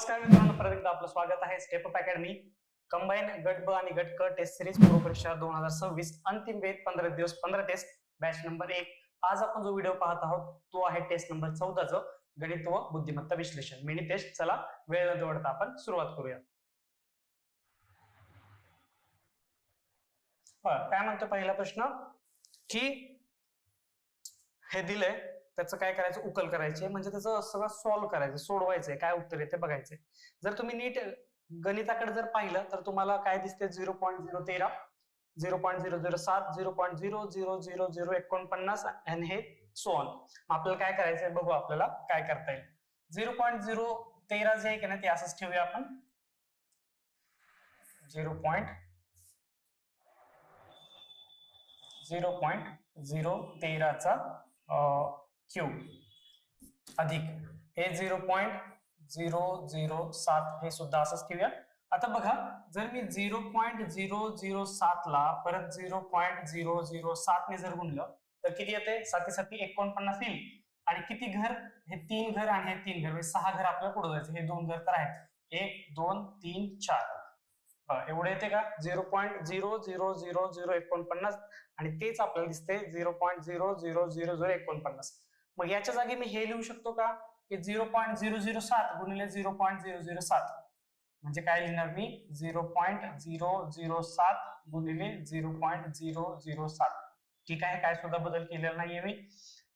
नमस्कार मित्रांनो, परत एकदा आपलं स्वागत आहे स्टेप अप अकॅडमी कंबाईन गट ब आणि गट क टेस्ट सिरीज पूर्व परीक्षा 2026 अंतिम वेद 15 दिवस 15 टेस्ट बॅच नंबर 1. आज आपण जो व्हिडिओ पाहत आहोत तो आहे टेस्ट नंबर 14 गणित व बुद्धिमत्ता विश्लेषण मिनी टेस्ट. चला वेळ न दवडता आपण सुरुवात करूया. काय म्हणतो पहिला प्रश्न की हे दिलंय त्याचं काय करायचं, उकल करायची म्हणजे त्याचं सगळं सॉल्व्ह करायचं, सोडवायचंय, काय उत्तर येते बघायचंय. जर तुम्ही नीट गणिताकडे जर पाहिलं तर तुम्हाला काय दिसते 0.013 0.007 0.00049 आणि हे सो ऑन. आपल्याला काय करायचंय बघू, आपल्याला काय करता येईल. 0.013 जे आहे की नाही ते असंच ठेवूया आपण. 0.013 चा क्यूब अधिक हे 0.007 हे सुद्धा असंच ठेवूया. आता बघा, जर मी 0.007 ला परत 0.007 ने जर गुणलं तर किती येते, 7 7 49 येईल. आणि किती घर, हे 3 घर आणि हे 3 घर म्हणजे 6 घर आपल्याला पुढे जायचं. हे 2 घर तर आहेत, 1 2 3 4 एवढे येते का 0.00049 आणि तेच आपल्याला दिसते 0.00049. मग याच्या जागी मी हे लिहू शकतो का की 0.007 गुणिले 0.007 म्हणजे काय लिहिणार मी 0.007 गुणिले 0.007. ठीक आहे, काय सुद्धा बदल केलेला नाहीये मी.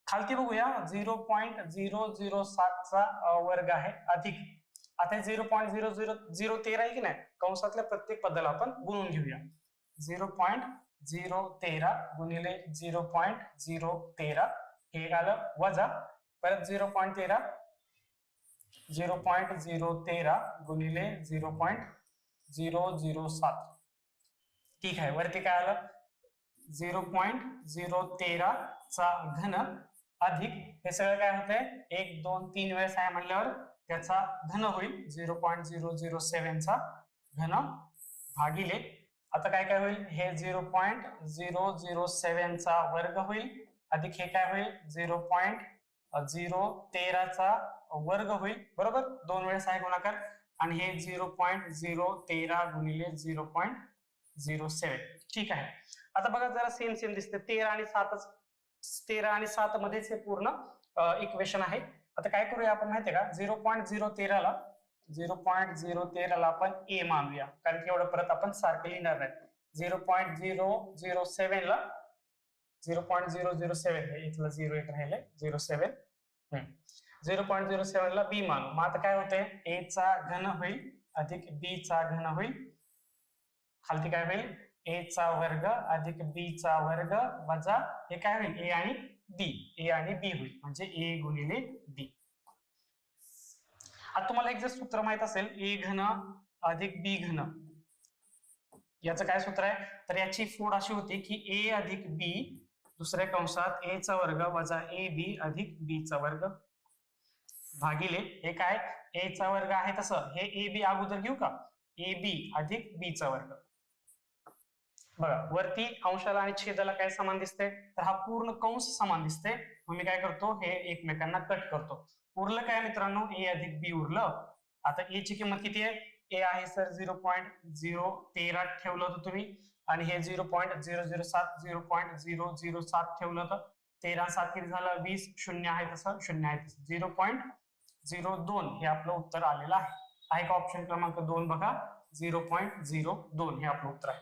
खालती बघूया 0.007 चा वर्ग आहे अधिक आता 0.00013 आहे की नाही, कंसातल्या प्रत्येक पदाला आपण गुणून घेऊया. 0.013 गुणिले 0.013 हे आलं वजा परत 0.13 गुणिले 0.007. ठीक आहे, वरती काय आलं 0.013 चा घन अधिक हे सगळं काय होतंय 1 2 3 वेळेस आहे म्हणल्यावर त्याचा घन होईल 0.007 चा घन भागिले आता काय काय होईल हे 0.007 चा वर्ग होईल अधिक हे काय होईल 0.013 चा वर्ग होईल. बरोबर, 2 वेळेस आहे गुणाकार आणि हे 0.013 गुणिले 0.07. ठीक आहे, आता बघा जरा सेम सेम दिसते 13 आणि 7 मध्येच हे पूर्ण इक्वेशन आहे. आता काय करूया आपण माहितीये का 0.013 ला आपण a मानूया कारण की एवढं परत आपण सारखं लिहिणार नाही. 0.007 ला 0.007 हे इथलं 0 एक राहिले 07 0.07 ला b मानू. मग आता काय होतंय a चा घन होईल अधिक b चा घन होईल, खालती काय होईल a चा वर्ग अधिक b चा वर्ग वजा हे काय होईल a आणि b होईल म्हणजे a गुणिले b. आता तुम्हाला एक जर सूत्र माहित असेल a घन अधिक b घन, याचं काय सूत्र आहे तर याची फोड अशी होती की a अधिक b दुसऱ्या कंसात a चा वर्ग वजा ab अधिक b चा वर्ग भागिले हे काय a चा वर्ग आहे तसं हे ab अगोदर घेऊ का ab अधिक b चा वर्ग. बघा वरती अंशाला आणि छेदाला काय समान दिसते तर हा पूर्ण कंस समान दिसते. मग मी काय करतो हे एकमेकांना कट करतो. उरलं काय मित्रांनो a अधिक b उरलं. आता a ची किंमत किती आहे, a आहे सर 0.013 ठेवलं होतं तुम्ही आणि हे 0.007 ठेवलं होतं. 13 7 किती झालं 20, 0 आहे तसं 0 आहे तसं 0.02 हे आपलं उत्तर आलेलं आहे का ऑप्शन क्रमांक 2 बघा 0.02 हे आपलं उत्तर आहे.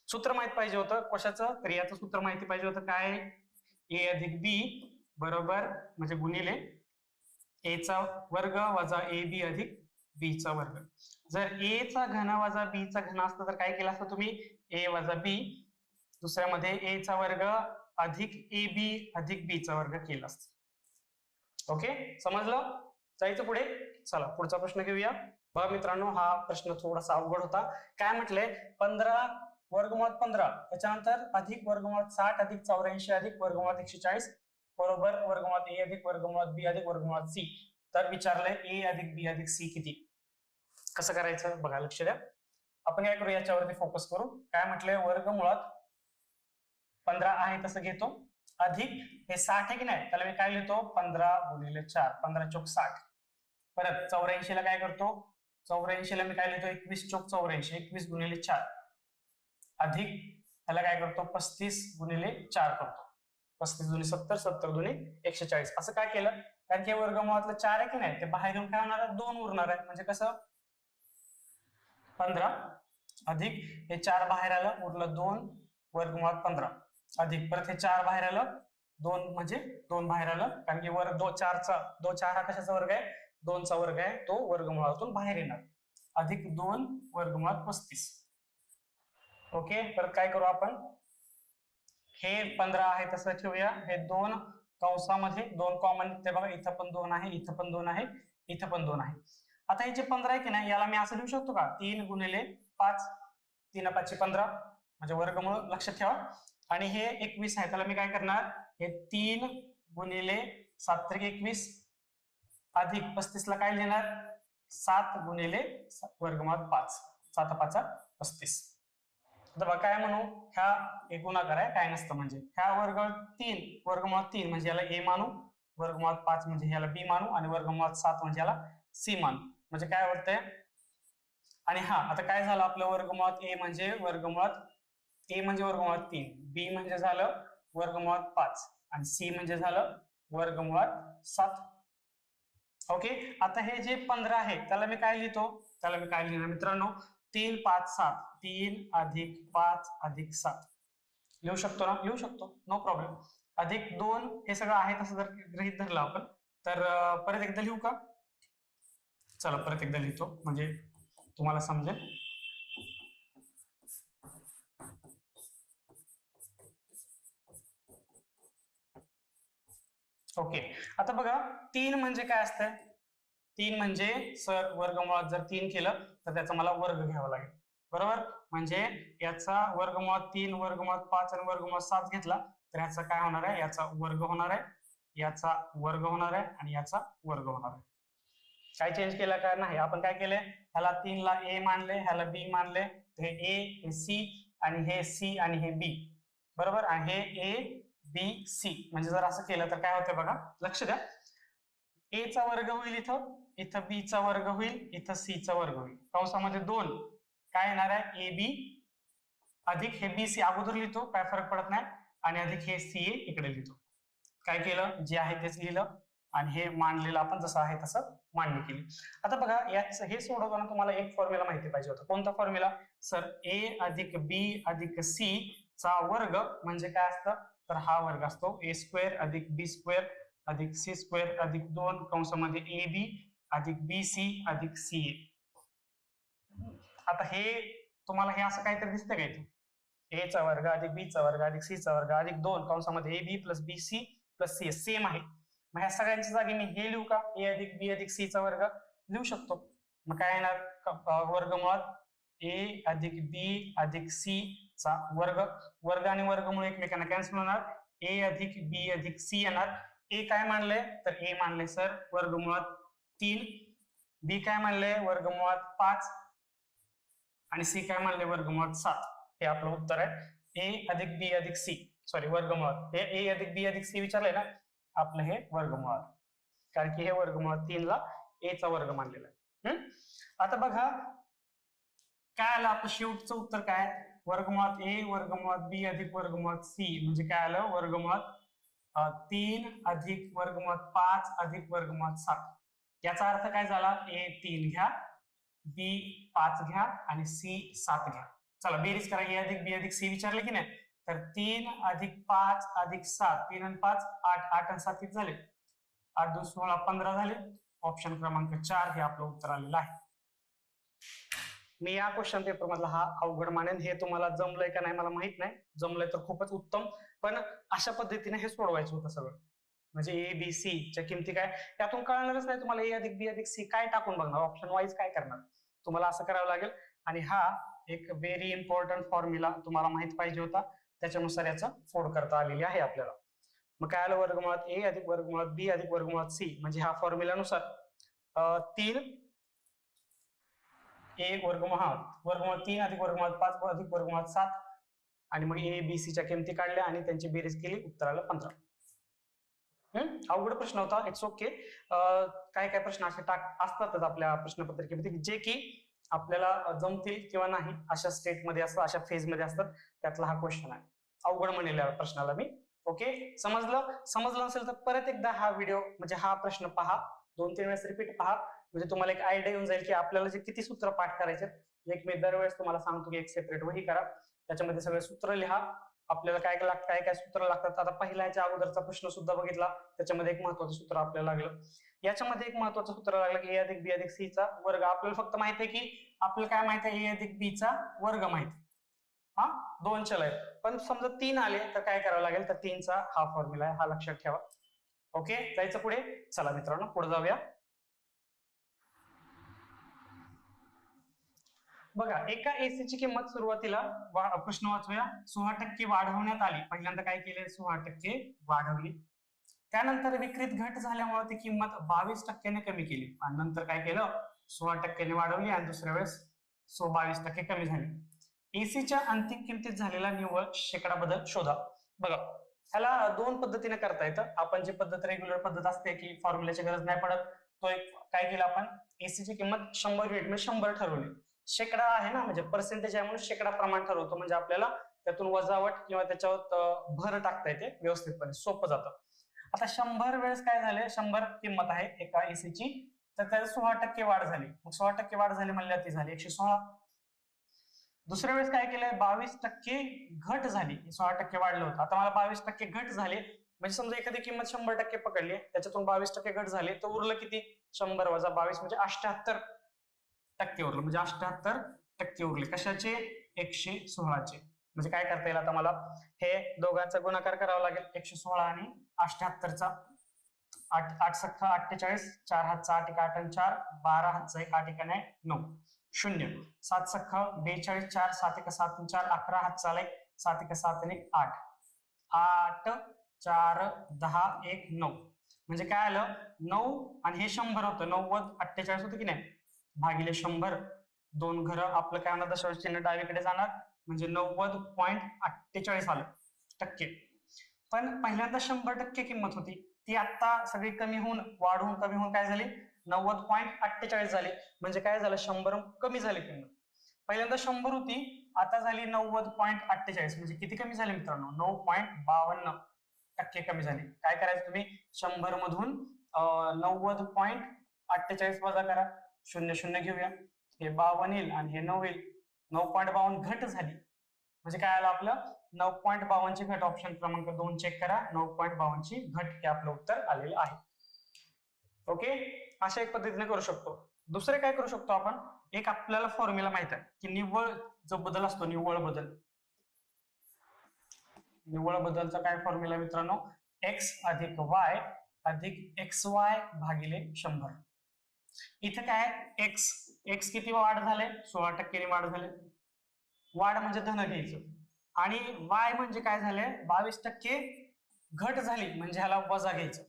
सूत्र माहित पाहिजे होतं कशाचं तर याचं सूत्र माहिती पाहिजे होतं काय a अधिक b बरोबर म्हणजे गुणिले a चा वर्ग वजा ab अधिक b चा वर्ग. जर a चा घन वजा b चा घन असतं तर काय केलं असतं तुम्ही a वजा b दुसऱ्यामध्ये a चा वर्ग अधिक ab अधिक b चा वर्ग केला असतं. ओके, समजलं, जायचं पुढे. चला पुढचा प्रश्न घेऊया. बघा मित्रांनो हा प्रश्न थोडासा अवघड होता. काय म्हटलंय 15 वर्गमुळात 15 त्याच्यानंतर अधिक वर्गमुळात 60 अधिक 84 अधिक वर्गमुळात 140 बरोबर वर्गमुळात a अधिक वर्गमुळात b अधिक वर्गमुळात c. तर विचारलंय a अधिक b अधिक c किती, कसं करायचं बघा, लक्ष द्या. आपण काय करू याच्यावरती फोकस करू. काय म्हटलंय वर्गमुळात 15 आहे तसं घेतो अधिक हे 60 आहे की नाही त्याला मी काय लिहितो 15 गुणिले 4 15 चौक 60 परत 84 ला काय करतो 84 ला मी काय लिहितो 21 चौक 84 21 गुणिले 4 अधिक ह्याला काय करतो 35 गुणिले 4 करतो 35 दुनी 70 70 दुनी 140 असं काय केलं कारण की वर्गमुळातलं 4 आहे की नाही ते बाहेर येऊन काय होणार आहे 2 उरणार आहे म्हणजे कसं 15 अधिक हे 4 बाहेर आलं उरलं 2 वर्गमुळात 15 अधिक परत हे 4 बाहेर आलं 2 म्हणजे 2 बाहेर आलं कारण की वर्ग 4 हा कशाचा वर्ग आहे 2 चा वर्ग आहे तो वर्गमुळातून बाहेर येणार अधिक 2 वर्गमुळात 35 ओके परत काय करू आपण हे 15 आहे तसं ठेवूया हे 2 कंसामध्ये 2 कॉमन ते बघा इथं पण 2 आहे इथं पण 2 आहे इथं पण 2 आहे आता हे जे 15 आहे की नाही याला मी असं लिहू शकतो का 3 गुणिले 5 3 5 15 म्हणजे वर्गमूळ लक्षात ठेवा आणि हे 21 आहे त्याला मी काय करणार हे 3 गुणिले 7 त्रिक 21 अधिक 35 ला काय लिहिणार 7 गुणिले वर्गमूळात 5 7 5 35 आता काय म्हणू ह्या एक गुणाकार आहे काय नसतं म्हणजे ह्या वर्गमुळात 3 म्हणजे याला a मानू वर्गमुळात 5 म्हणजे याला b मानू आणि वर्गमुळात 7 म्हणजे याला c मानू म्हणजे काय होतंय आणि हा आता काय झालं आपलं वर्गमुळात a म्हणजे वर्गमुळात 3 b म्हणजे झालं वर्गमुळात 5 आणि c म्हणजे झालं वर्गमुळात 7 ओके आता हे जे 15 आहे त्याला मी काय लिहितो त्याला मी काय लिहिणार मित्रांनो 3 5 7 3 अधिक 5 अधिक 7 लिहू शकतो ना लिहू शकतो नो प्रॉब्लेम अधिक 2 हे सगळं आहे तसं जर गृहीत धरलं आपण तर परत एकदा लिहू का चला परत एकदा लिहितो म्हणजे तुम्हाला समजेल ओके आता बघा 3 म्हणजे काय असतं 3 म्हणजे सर वर्गमुळात जर 3 केलं तर त्याचा मला वर्ग घ्यावा लागेल बरोबर म्हणजे याचा वर्गमुळात 3 वर्गमुळात 5 आणि वर्गमुळात 7 घेतला तर याचा काय होणार आहे याचा वर्ग होणार आहे याचा वर्ग होणार आहे आणि याचा वर्ग होणार आहे काय चेंज केलं का नाही आपण काय केलंय ह्याला 3 ला a मानले ह्याला b मानले हे a हे c आणि हे c आणि हे b बरोबर आणि हे a b c म्हणजे जर असं केलं तर काय होतं बघा लक्ष द्या a चा वर्ग होईल इथं b चा वर्ग होईल इथं c चा वर्ग होईल कंसामध्ये 2 काय येणार आहे ab अधिक हे bc अगोदर लिहितो काय फरक पडत नाही आणि अधिक हे ca इकडे लिहितो काय केलं जे आहे तेच लिहिलं आणि हे मांडलेलं आपण जसं आहे तसं मांडणी केली आता बघा याच हे सोडवताना तुम्हाला एक फॉर्म्युला माहिती पाहिजे होता कोणता फॉर्म्युला सर a अधिक b अधिक c चा वर्ग म्हणजे काय असतं तर हा वर्ग असतो a स्क्वेअर अधिक b स्क्वेअर अधिक c स्क्वेअर अधिक 2 कंसामध्ये ab अधिक bc अधिक ca आता हे तुम्हाला हे असं काहीतरी दिसतंय का इथे a चा वर्ग अधिक b चा वर्ग अधिक c चा वर्ग अधिक 2 कंसामध्ये ab plus bc plus c same आहे मग ह्या सगळ्यांच्या जागी मी हे लिहू का a अधिक b अधिक c चा वर्ग लिहू शकतो मग काय येणार वर्गमुळात a अधिक b अधिक c चा वर्ग आणि वर्गमूळ एकमेकांना कॅन्सल होणार a अधिक b अधिक c येणार a काय मानले तर a मानले सर वर्गमुळात 3 b काय मानले वर्गमुळात 5 आणि c काय मानले वर्गमुळात 7 हे आपलं उत्तर आहे a अधिक b अधिक c सॉरी वर्गमुळात हे a अधिक b अधिक c विचारलंय ना आपलं हे वर्गमुळात कारण की हे वर्गमुळात 3 ला a चा वर्ग मानलेला आहे आता बघा काय आलं आपलं शेवटचं उत्तर काय वर्गमुळात a वर्गमुळात b अधिक वर्गमुळात c म्हणजे काय आलं वर्गमुळात 3 अधिक वर्गमुळात 5 अधिक वर्गमुळात 7 याचा अर्थ काय झाला a 3 घ्या b 5 घ्या आणि c 7 घ्या चला बेरीज करा a अधिक b अधिक c विचारले की नाही तर 3 अधिक 5 अधिक 7 3 आणि 5 8 8 आणि 7 किती झाले 8 2 16 15 झाले ऑप्शन क्रमांक 4 हे आपलं उत्तर आलेलं आहे मी या क्वेश्चन पेपर मधला हा अवघड मानेन हे तुम्हाला जमलंय का नाही मला माहित नाही जमलंय तर खूपच उत्तम पण अशा पद्धतीने हे सोडवायचं होतं सगळं म्हणजे ए बी सी च्या किमती काय त्यातून कळणारच नाही तुम्हाला ए अधिक बी अधिक सी काय टाकून बघणार ऑप्शन वाईज काय करणार तुम्हाला असं करावं लागेल आणि हा एक व्हेरी इम्पॉर्टंट फॉर्म्युला तुम्हाला माहित पाहिजे होता त्याच्यानुसार याचं फोड करता आलेली आहे आपल्याला मग काय आलं वर्गमुळात ए अधिक वर्गमुळात बी अधिक वर्गमुळात सी म्हणजे ह्या फॉर्म्युल्यानुसार 3 एक वर्गमुळात 3 अधिक वर्गमुळात 5 अधिक वर्गमुळात 7 आणि मग ए बी सी च्या किमती काढल्या आणि त्यांची बेरीज केली उत्तर आलं 15 अवघड प्रश्न होता, इट्स ओके. काय काय प्रश्न असे असतातच आपल्या प्रश्नपत्रिकेमध्ये जे की आपल्याला जमतील किंवा नाही अशा स्टेटमध्ये असतात, अशा फेजमध्ये असतात. त्यातला हा क्वेश्चन आहे. अवघड म्हणेल या प्रश्नाला मी. ओके, समजलं असेल तर परत एकदा हा व्हिडिओ म्हणजे हा प्रश्न पहा, 2-3 वेळेस रिपीट पहा, म्हणजे तुम्हाला एक आयडिया येऊन जाईल की आपल्याला जे किती सूत्र पाठ करायचे. एक मी दरवेळेस तुम्हाला सांगतो की एक सेपरेट वही करा, त्याच्यामध्ये सगळे सूत्र लिहा. आपल्याला काय काय काय सूत्र लागतात. आता पहिल्याच्या अगोदरचा प्रश्न सुद्धा बघितला, त्याच्यामध्ये एक महत्वाचं सूत्र आपल्याला लागलं. याच्यामध्ये एक महत्वाचं सूत्र लागलं की ए अधिक बी अधिक सी चा वर्ग. आपल्याला फक्त माहिती आहे की आपल्याला काय माहिती आहे, ए अधिक बी चा वर्ग माहिती. हा 2 चल आहेत, पण समजा 3 आले तर काय करावं लागेल, तर 3 चा हा फॉर्म्युला आहे, हा लक्षात ठेवा. ओके, जायचं पुढे. चला मित्रांनो पुढे जाऊया. बघा, एका एसी ची किंमत सुरुवातीला प्रश्न वाचूया. 16% वाढवण्यात आली. पहिल्यांदा काय केले, 16% वाढवली. त्यानंतर विक्रीत घट झाल्यामुळे ती किंमत 22% कमी केली आणि नंतर काय केलं, 16% वाढवली आणि दुसऱ्या वेळेस 22% कमी झाली. एसीच्या अंतिम किमतीत झालेला निव्वळ शेकडा बदल शोधा. बघा, ह्याला 2 पद्धतीने करता येतं. आपण जी पद्धत रेग्युलर पद्धत असते की फॉर्म्युल्याची गरज नाही पडत, तो एक काय केलं आपण, एसीची किंमत 100 युनिट म्हणजे 100 ठरवली. शेकडा आहे ना, म्हणजे पर्सेंटेज आहे म्हणून शेकडा प्रमाण ठरवतो, म्हणजे आपल्याला त्यातून वजावट किंवा त्याच्यावर भर टाकता येते व्यवस्थितपणे, सोपं जातं. आता 100 वेळेस काय झाले, 100 किंमत आहे एका एसीची, तर त्यात 16% वाढ झाली. मग 16% वाढ झाली म्हणल्यावर ती झाली 116. दुसऱ्या वेळेस काय केलंय, 22% घट झाली. 16% वाढलं होतं, आता मला 22% घट झाले. म्हणजे समजा एखादी किंमत 100% पकडली, त्याच्यातून 22% घट झाली, तर उरलं किती, 100 वजा 22 म्हणजे 78% उरलं. म्हणजे 78% उरले कशाचे, 116चे. म्हणजे काय करता येईल आता मला, हे दोघांचा गुणाकार करावा लागेल, 116 आणि 78चा. 8 सख्खा 48, 4 हातचा 8 एका 8 आणि 4, 12 हातचा 1 8 एका 9 0. 7 सख्खा 42, 4 7 एका 7 आणि 4, 11 हातचा 1 7 एका 7 आणि 8, 8 4 10 1 9. म्हणजे काय आलं, 9 आणि हे 100 होतं, 90 48 होतं की नाही, भागिले 100. 2 घरं आपलं काय होणार, दशांश चिन्ह डावीकडे जाणार, म्हणजे 90.48 आलं टक्के. पण पहिल्यांदा 100% किंमत होती, ती आता सगळी कमी होऊन वाढून कमी होऊन काय झाली, 90.48 झाली. म्हणजे काय झालं, 100 कमी झाली किंमत. पहिल्यांदा 100 होती, आता झाली 90.48. म्हणजे किती कमी झाली मित्रांनो, 9.52% कमी झाली. काय करायचं तुम्ही, 100 मधून 90.48 वजा करा, 0 0 घेऊया, हे 52 येईल आणि हे 9 येईल. 9.52 घट झाली. म्हणजे काय आलं आपलं, 9.52 ची घट. ऑप्शन क्रमांक 2 चेक करा, 9.52 ची घट हे आपलं उत्तर आलेलं आहे. ओके, अशा एक पद्धतीने करू शकतो. दुसरे काय करू शकतो आपण, एक आपल्याला फॉर्म्युला माहित आहे की निव्वळ जो बदल असतो, निव्वळ बदलचा काय फॉर्म्युला मित्रांनो, x अधिक y अधिक xy भागिले 100. इथे काय, x किती वाढ झाले, 16% वाढ झाले. वाढ म्हणजे धन घ्यायचं, आणि y म्हणजे काय झाले, 22% घट झाली, म्हणजे ह्याला वजा घ्यायचं.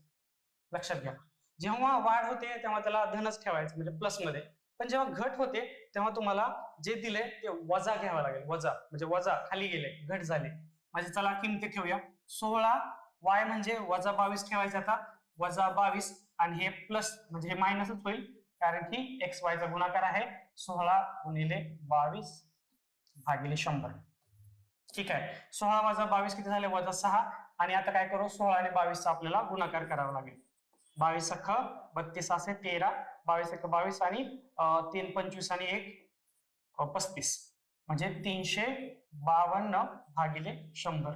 लक्षात घ्या, जेव्हा वाढ होते तेव्हा त्याला धनच ठेवायचं, म्हणजे प्लस मध्ये. पण जेव्हा घट होते तेव्हा तुम्हाला जे दिले ते वजा घ्यावं लागेल. वजा म्हणजे वजा, खाली गेले, घट झाले. म्हणजे चला किमती ठेवूया, 16, y म्हणजे वजा 22 ठेवायचं आता, वजा 22, आणि हे प्लस म्हणजे हे मायनसच होईल, कारण की एक्स वाय चा गुणाकार आहे. 16 गुणिले 22 भागिले 100. ठीक आहे, 16 वजा 22 किती झाले, वजा 6. आणि आता काय करू, 16 आणि 22 चा आपल्याला गुणाकार करावा लागेल. 22 सख 32 असे 13, 22 एक 22 आणि 3 25 आणि 1 35, म्हणजे 352 भागिले 100.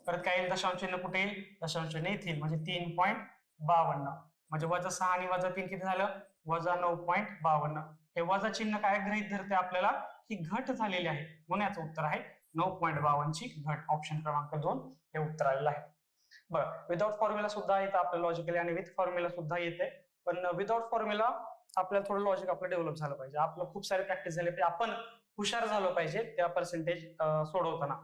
परत काय येईल, दशांश चिन्ह कुठे येईल, दशांश चिन्ह येतील, म्हणजे 3.52. म्हणजे वजा 6 आणि वजा 3 किती झालं, वजा 9.52. हे वजा चिन्ह काय गृहीत धरते आपल्याला, की घट झालेली आहे, म्हणून याचं उत्तर आहे 9.52 ची घट. ऑप्शन क्रमांक 2 हे उत्तर आलेलं आहे. बरं, विदाउट फॉर्म्युला सुद्धा येतं आपलं लॉजिकली, आणि विथ फॉर्म्युला सुद्धा येते. पण विदाउट फॉर्म्युला आपल्याला थोडं लॉजिक आपलं डेव्हलप झालं पाहिजे, आपलं खूप सारे प्रॅक्टिस झाले पाहिजे, आपण हुशार झालो पाहिजे त्या पर्सेंटेज सोडवताना.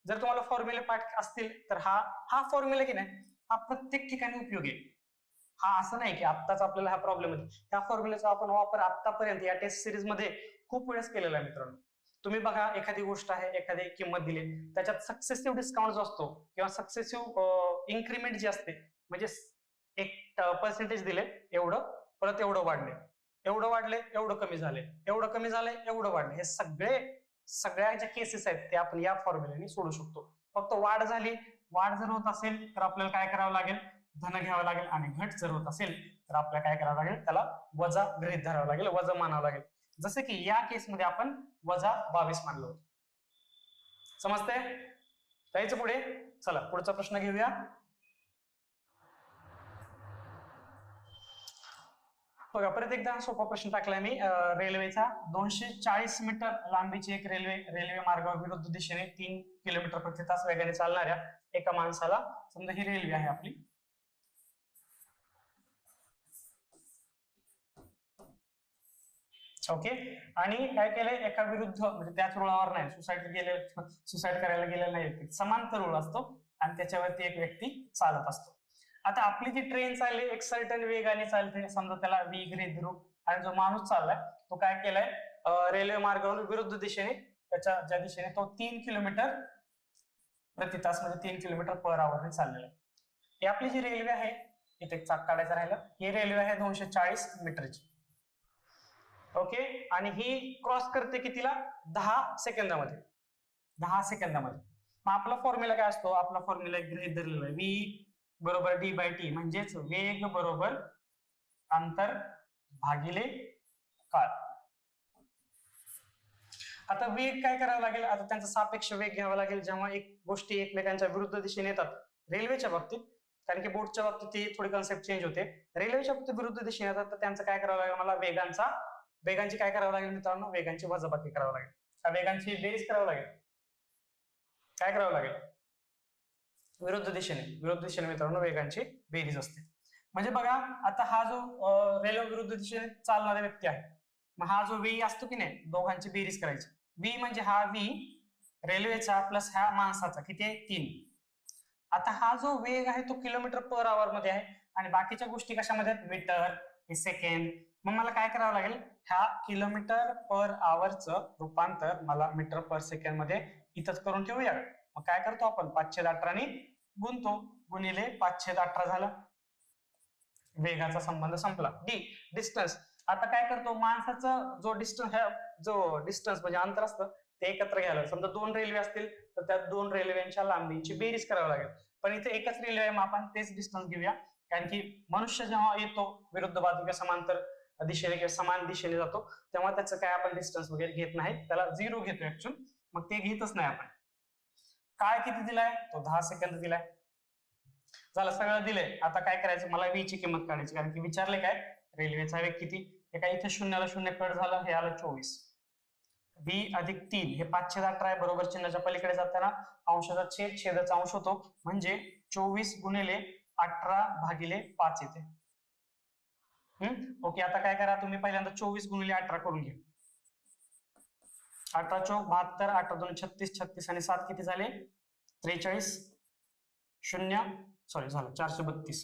जर तुम्हाला फॉर्म्युले पाठ असतील तर हा फॉर्म्युला की नाही, हा प्रत्येक ठिकाणी उपयोगी आहे. हा असं नाही की आत्ताच आपल्याला हा प्रॉब्लेम आहे, ह्या फॉर्म्युलेचा आपण वापर आतापर्यंत या टेस्ट सिरीज मध्ये खूप वेळेस केलेला आहे मित्रांनो. तुम्ही बघा, एखादी गोष्ट आहे, एखादी किंमत दिली, त्याच्यात सक्सेसिव्ह डिस्काउंट जो असतो किंवा सक्सेसिव्ह इन्क्रीमेंट जी असते, म्हणजे एक पर्सेंटेज दिले एवढं, परत एवढं वाढले, एवढं वाढले, एवढं कमी झाले, एवढं कमी झाले, एवढं वाढले. हे सगळ्या ज्या केसेस आहेत ते आपण या फॉर्म्युल्याने सोडू शकतो. फक्त वाढ झाली, वाढ जर होत असेल तर आपल्याला काय करावं लागेल, धन घ्यावं लागेल, आणि घट जर होत असेल तर आपल्याला काय करावं लागेल, त्याला वजा गृहीत धरावं लागेल, वजा मानावं लागेल. जसं की या केसमध्ये आपण वजा 22 मानलो होतो. समजतंय? जायचं पुढे. चला पुढचा प्रश्न घेऊया. बघा परत एकदा सोपा प्रश्न टाकलाय मी. रेल्वेचा 240 मीटर लांबीची एक रेल्वे मार्गावर विरुद्ध दिशेने 3 किलोमीटर प्रति तास वेगाने चालणाऱ्या एका माणसाला, समजा ही रेल्वे आहे आपली, ओके, आणि काय केलंय, एका विरुद्ध म्हणजे त्याच रुळावर नाही, सुसाईड करायला गेलेला नाही, समांतर रुळ असतो आणि त्याच्यावरती एक व्यक्ती चालत असतो. आता आपली जी ट्रेन चालली एक सर्टन वेगाने चालते, समजा त्याला v गृहीत धरू, आणि जो माणूस चाललाय तो काय केलाय, रेल्वे मार्गावर विरुद्ध दिशेने, त्याच्या ज्या दिशेने तो 3 किलोमीटर प्रति तास म्हणजे 3 किलोमीटर पर आवर चाललेला आहे. ही आपली जी रेल्वे आहे, इथे चाक काढायचं राहिलं, ही रेल्वे आहे 240 मीटरची, ओके, आणि ही क्रॉस करते कितीला, 10 सेकंदामध्ये, 10 सेकंदामध्ये. मग आपला फॉर्म्युला काय असतो, आपला फॉर्म्युला गृहीत धरलेला आहे, v बरोबर d बाय टी, म्हणजेच वेग बरोबर अंतर भागिले काळ. आता वेग काय करावं लागेल, आता त्यांचा सापेक्ष वेग घ्यावा लागेल जेव्हा एक गोष्टी एकमेकांच्या विरुद्ध दिशेने येतात. रेल्वेच्या बाबतीत, कारण की बोटच्या बाबतीत ती थोडी कन्सेप्ट चेंज होते, रेल्वेच्या बाबतीत विरुद्ध दिशेने येतात तर त्यांचं काय करावं लागेल, मला वेगांची काय करावं लागेल मित्रांनो, वेगांची वजाबाकी करावं लागेल, का वेगांची बेरीज करावं लागेल, काय करावं लागेल, विरुद्ध दिशेने मित्रांनो वेगांची बेरीज असते. म्हणजे बघा आता हा जो रेल्वे विरुद्ध दिशेने चालणारा व्यक्ती आहे, मग हा जो v असतो की नाही, दोघांची बेरीज करायची. v म्हणजे हा v रेल्वेचा प्लस ह्या माणसाचा, किती आहे, 3. आता हा जो वेग आहे तो किलोमीटर पर आवर मध्ये आहे, आणि बाकीच्या गोष्टी कशामध्ये आहेत, मीटर, सेकंड. मग मला काय करावं लागेल, ह्या किलोमीटर पर आवरचं रूपांतर मला मीटर पर सेकंड मध्ये इथंच करून ठेवूया. मग काय करतो आपण, 518 ने गुणतो, गुणिले 518 झालं, वेगाचा संबंध संपला. डी डिस्टन्स, आता काय करतो, माणसाचा जो डिस्टन्स म्हणजे अंतर असतं ते एकत्र घ्यायला, समजा 2 रेल्वे असतील तर त्या 2 रेल्वेच्या लांबीची बेरीज करावी लागेल. पण इथे एकच रेल्वे आहे, मग आपण तेच डिस्टन्स घेऊया, कारण की मनुष्य जेव्हा येतो विरुद्ध बाजू किंवा समांतर दिशेने किंवा समान दिशेने जातो तेव्हा त्याचं काय आपण डिस्टन्स वगैरे घेत नाही, त्याला 0 घेतो ऍक्च्युअल, मग ते घेतच नाही आपण. काळ किती दिलाय, तो 10 सेकंद दिलाय. झालं, सगळं दिलंय. आता काय करायचं, मला v ची किंमत काढायची, कारण की विचारले काय, रेल्वेचा वेग किती, हे काय इथे शून्याला शून्य कट झालं, हे आलं 24, v अधिक 3, हे 518 आहे, बरोबर चिन्हाच्या पलीकडे जाताना अंशाचा छेद, छेदाचा अंश होतो, म्हणजे 24 गुणिले 18 भागिले 5 येते. ओके, आता काय करा, तुम्ही पहिल्यांदा 24 गुणिले 18 करून घ्या. 18 चौक 72, 8 2 36, 36 आणि 7 किती झाले, 43, 0 झालं 432.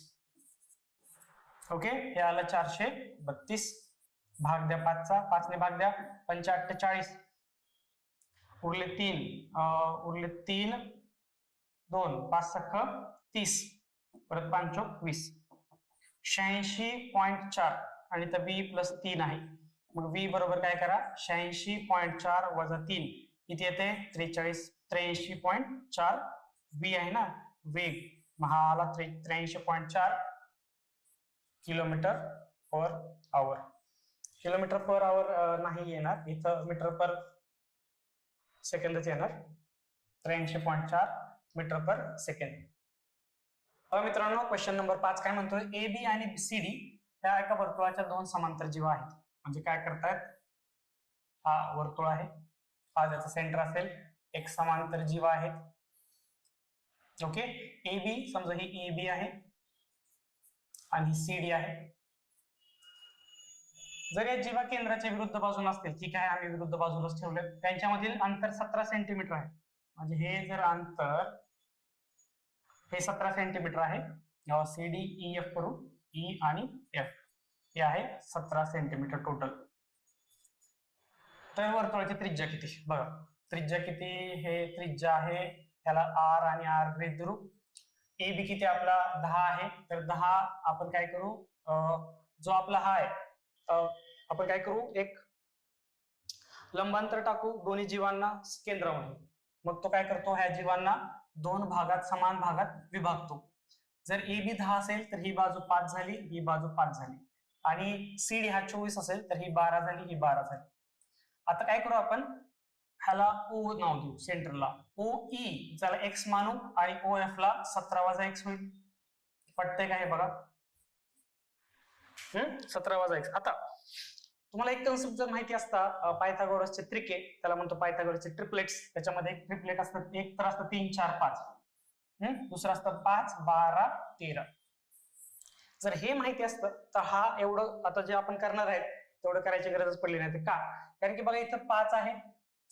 ओके, हे आलं 432, भाग द्या 5चा, 5 ने भाग द्या, 5 48, उरले 3, 2, 5 30, परत 5 20, 86.4, आणि तर v प्लस 3 आहे, मग v बरोबर काय करा, 86.4 वजा 3 किती येते, 83.4 v आहे ना वेग, मग हा आला 83.4 kilometre per hour. Kilometre per hour नाही येणार, इथं मीटर पर सेकंदच येणार, 83.4 मीटर पर सेकंड. मित्रांनो क्वेश्चन नंबर 5 काय म्हणतोय, ए बी आणि सी डी ह्या एका वर्तुळाच्या 2 समांतर जीवा आहेत. म्हणजे काय करतायत, हा वर्तुळ आहे, हा ज्याचा सेंटर असेल, एक समांतर जीवा आहेत. ओके, ए बी, समजा ही ए बी आहे आणि सी डी आहे. जर या जीवा केंद्राच्या विरुद्ध बाजूला असतील, ठीक आहे, आम्ही विरुद्ध बाजूलाच ठेवले, त्यांच्यामधील अंतर 17 सेंटीमीटर आहे. म्हणजे हे जर अंतर हे 17 सेंटीमीटर आहे, सी डी ई एफ करू, ई आणि एफ, हे आहे 17 सेंटीमीटर टोटल. तर वर्तुळाची त्रिज्या किती, बघा त्रिज्या किती, हे त्रिज्या आहे, त्याला आर आणि आर गृहीत धरू. ए बी किती आपला 10 आहे, तर 10 आपण काय करू, जो आपला हा आहे आपण काय करू, एक लंबांतर टाकू दोन्ही जीवांना केंद्रामध्ये. मग तो काय करतो, ह्या जीवांना दोन भागात समान भागात विभागतो. जर ए बी 10 असेल तर ही बाजू 5 झाली, ही बाजू 5 झाली, आणि सी डी हा 24 असेल तर ही 12 झाली, ही 12 झाली. आता काय करू आपण, ह्याला ओ नाव देऊ, सेंटरला ओ ई, ज्याला एक्स मानू, आणि ओ एफ ला 17 वजा एक्स होईल. पटतंय का हे बघा, 17 वजा एक्स. आता तुम्हाला एक कन्सेप्ट जर माहिती असता, पायथागोरसचे त्रिके, त्याला म्हणतो पायथागोरसचे ट्रिपलेट्स. त्याच्यामध्ये एक ट्रिपलेट असतात, एक तर असतं 3 4 5, दुसरं असतं 5 12 13. जर हे माहिती असतं तर हा एवढं आता जे आपण करणार आहे तेवढं करायची गरजच पडली नाही. का? कारण की बघा इथं 5 आहे,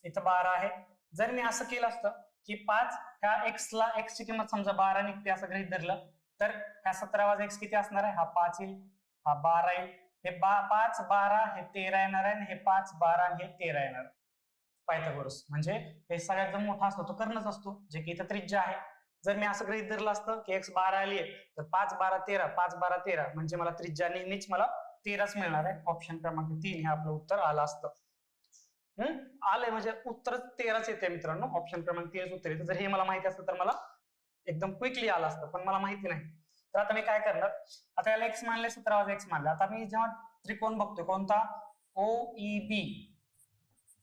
इथं 12 आहे. जर मी असं केलं असतं की 5 ह्या एक्स ला, एक्स ची किंमत समजा 12 निघते असं गृहीत धरलं, तर ह्या 17 वजा एक्स किती असणार आहे, हा 5 येईल, हा 12 येईल, हे 5 12 हे 13 येणार आहे, हे 5 12 हे 13 येणार. पायथागोरस म्हणजे हे सगळ्यात जो मोठा असतो तो कर्णच असतो, जे की इथं त्रिज्या आहे. जर मी असं गृहीत धरलं असतं की एक्स 12 आली आहे, तर 5 12 13, 5 12 13 म्हणजे मला त्रिज्या नेहमीच मला 13च मिळणार आहे. ऑप्शन क्रमांक 3 हे आपलं उत्तर आलं असतं. आलंय म्हणजे उत्तर 13च येते मित्रांनो, ऑप्शन क्रमांक 3 उत्तर येते. जर हे मला माहिती असतं तर मला एकदम क्विकली आलं असतं, पण मला माहिती नाही. तर आता मी काय करणार, आता याला एक्स मानले, 17 वजा एक्स मानले. आता मी जेव्हा त्रिकोण बघतोय कोणता, ओ ई बी,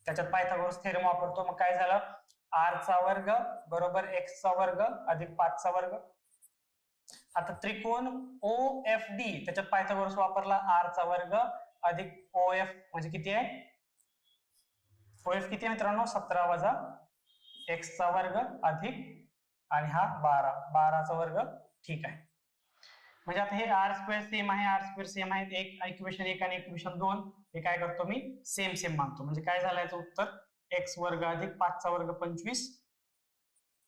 त्याच्यात पायथागोरस थेरम वापरतो. मग काय झालं, आर चा वर्ग बरोबर एक्स चा वर्ग अधिक 5 चा वर्ग. आता त्रिकोण ओ एफ डी, त्याच्यात पायथागोरस वापरला, आर चा वर्ग अधिक ओ एफ म्हणजे किती आहे, ओ एफ किती आहे मित्रांनो, 17 वजा एक्स चा वर्ग अधिक, आणि हा 12, 12 चा वर्ग. ठीक आहे, म्हणजे आता हे आर स्क्वेअर सेम आहे, आर स्क्वेअर सेम आहे, एक इक्वेशन 1 आणि इक्वेशन 2 हे काय करतो मी, सेम सेम मानतो. म्हणजे काय झालं याचं उत्तर, एक्स वर्ग अधिक 5 चा वर्ग 25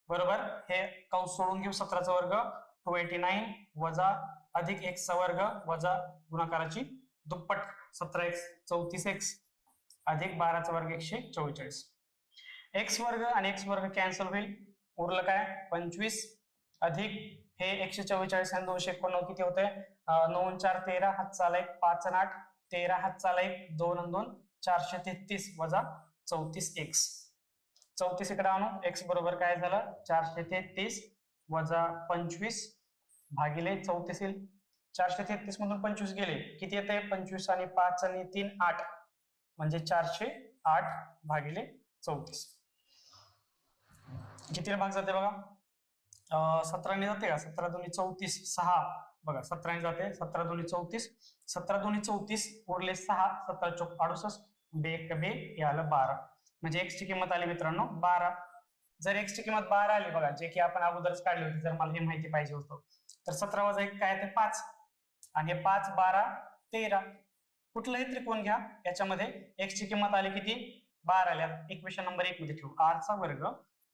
बरोबर, हे कंस सोडून घेऊ, 17 चा वर्ग 289 वजा अधिक एक्स चा वर्ग वजा गुणाकाराची दुप्पट 17x 34x अधिक 12 चा वर्ग 144. एक्स वर्ग आणि एक्स वर्ग कॅन्सल होईल, उरलं काय 25 अधिक हे 144 आणि 289 किती होते, 9 4 13, हात चाला 1, 5 आणि 8 13, हात चाला 1, 2 आणि 2 433 वजा 34x. 34 इकडे आणू, x बरोबर काय झालं 433 वजा 25 भागिले 34 येईल. 433 मधून 25 गेले किती येते, 25 आणि 5 आणि 3 8 म्हणजे 408 भागिले 34. किती भाग जाते बघा, 17 ने जाते का, 17 दोन्ही 34 6 बघा, 17 ने जाते, 17 दोन्ही 34, 17 दोन्ही 34 उरले 6, 17 चौक 68 बे एक बे हे आलं 12, म्हणजे x ची किंमत आली मित्रांनो 12. जर x ची किंमत 12 आली बघा, जे की आपण अगोदरच काढली होती, जर मला हे माहिती पाहिजे होतं, तर 17 वजा 1 काय ते 5, आणि हे 5 12 13. कुठलंही त्रिकोण घ्या, याच्यामध्ये x ची किंमत आली किती 12 आल्या. इक्वेशन नंबर 1 मध्ये ठेवू, r चा वर्ग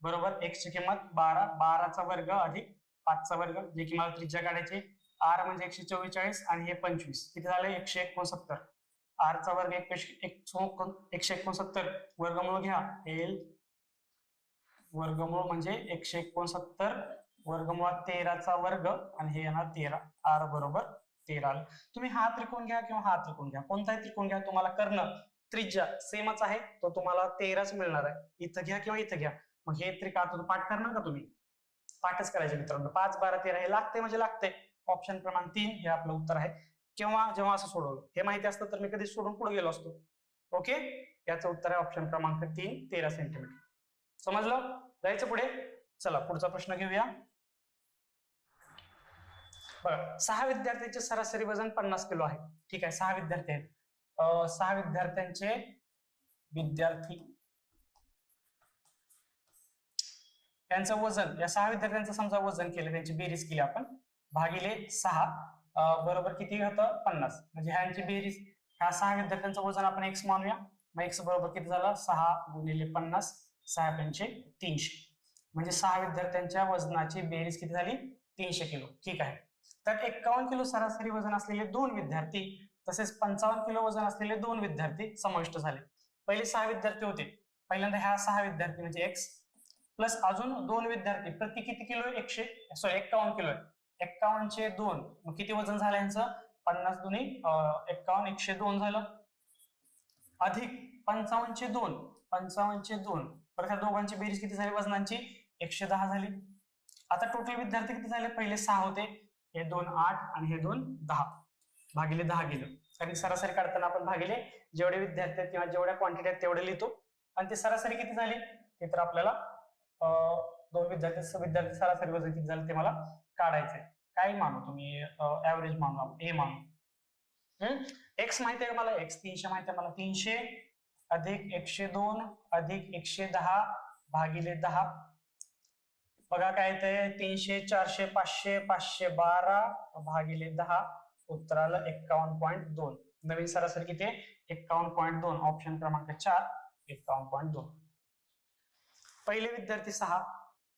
बरोबर x ची किंमत 12, 12 चा वर्ग अधिक 5 चा वर्ग, जे की मला त्रिज्या काढायची, r म्हणजे 144 आणि हे 25 किती झाले 169. r चा वर्ग 169 वर्गमूळ घ्या, l वर्गमूळ म्हणजे 169 वर्गमुळात 13 चा वर्ग आणि हे येणार 13, r बरोबर 13. तुम्ही हा त्रिकोण घ्या किंवा हा त्रिकोण घ्या, कोणताही त्रिकोण घ्या, तुम्हाला कर्ण त्रिज्या सेमच आहे, तो तुम्हाला 13च मिळणार आहे. इथं घ्या किंवा इथं घ्या. मग हे त्रिका पाठ करणार का तुम्ही, पाठच करायचे मित्रांनो. 5 12 13 हे लागते म्हणजे लागते. ऑप्शन क्रमांक 3 हे आपलं उत्तर आहे. केव्हा, जेव्हा असं सोडवलं, हे माहिती असतं तर मी कधी सोडून पुढे गेलो असतो. ओके, याचं उत्तर आहे ऑप्शन क्रमांक 3 13 सेंटीमीटर. समजलं, जायचं पुढे. चला पुढचा प्रश्न घेऊया. बघा, 6 विद्यार्थ्यांचे सरासरी वजन 50 किलो आहे. ठीक आहे, 6 विद्यार्थी आहेत, 6 विद्यार्थ्यांचे त्यांचं वजन, या 6 विद्यार्थ्यांचं समजा वजन केलं, त्यांची बेरीज केली आपण, भागिले 6 बरोबर किती होतं 50, म्हणजे ह्यांची बेरीज, ह्या 6 विद्यार्थ्यांचं वजन आपण x मानूया. मग x बरोबर किती झालं 6 गुणिले 50, 6 पंचे 300, म्हणजे 6 विद्यार्थ्यांच्या वजनाची बेरीज किती झाली 300 किलो. ठीक आहे, तर 51 किलो सरासरी वजन असलेले 2 विद्यार्थी तसेच 55 किलो वजन असलेले 2 विद्यार्थी समाविष्ट झाले. पहिले 6 विद्यार्थी होते, पहिल्यांदा ह्या 6 विद्यार्थी म्हणजे x प्लस अजून 2 विद्यार्थी प्रति किती किलो 51 किलो आहे. 51 चे 2 मग किती वजन झालं यांचं 50 दुनी 51 102 झालं अधिक 55 चे 2 परत ह्या दोघांची बेरीज किती झाली वजनांची 110 झाली. आता टोटल विद्यार्थी किती झाले पहिले 6 होते हे 2 8 आणि हे 2 10 भागिले 10 गेलं कारण सरासरी काढताना आपण भागिले जेवढे विद्यार्थी आहेत किंवा जेवढ्या क्वांटिटी आहेत तेवढे लिहितो आणि ते सरासरी किती झाली ते तर आपल्याला 2 विद्यार्थी सरासरी वजन किती झालं ते मला काढायचंय. काय मानू तुम्ही ऍव्हरेज मानू ए मानू. एक्स माहिती आहे मला x 300 माहिती आहे मला 300 अधिक 102 अधिक 110 भागिले 10 बघा काय ते 300 400 500 512 भागिले 10 उत्तर आलं 51.2. नवीन सरासरी किती 51.2 ऑप्शन क्रमांक 4 51.2. पहिले विद्यार्थी 6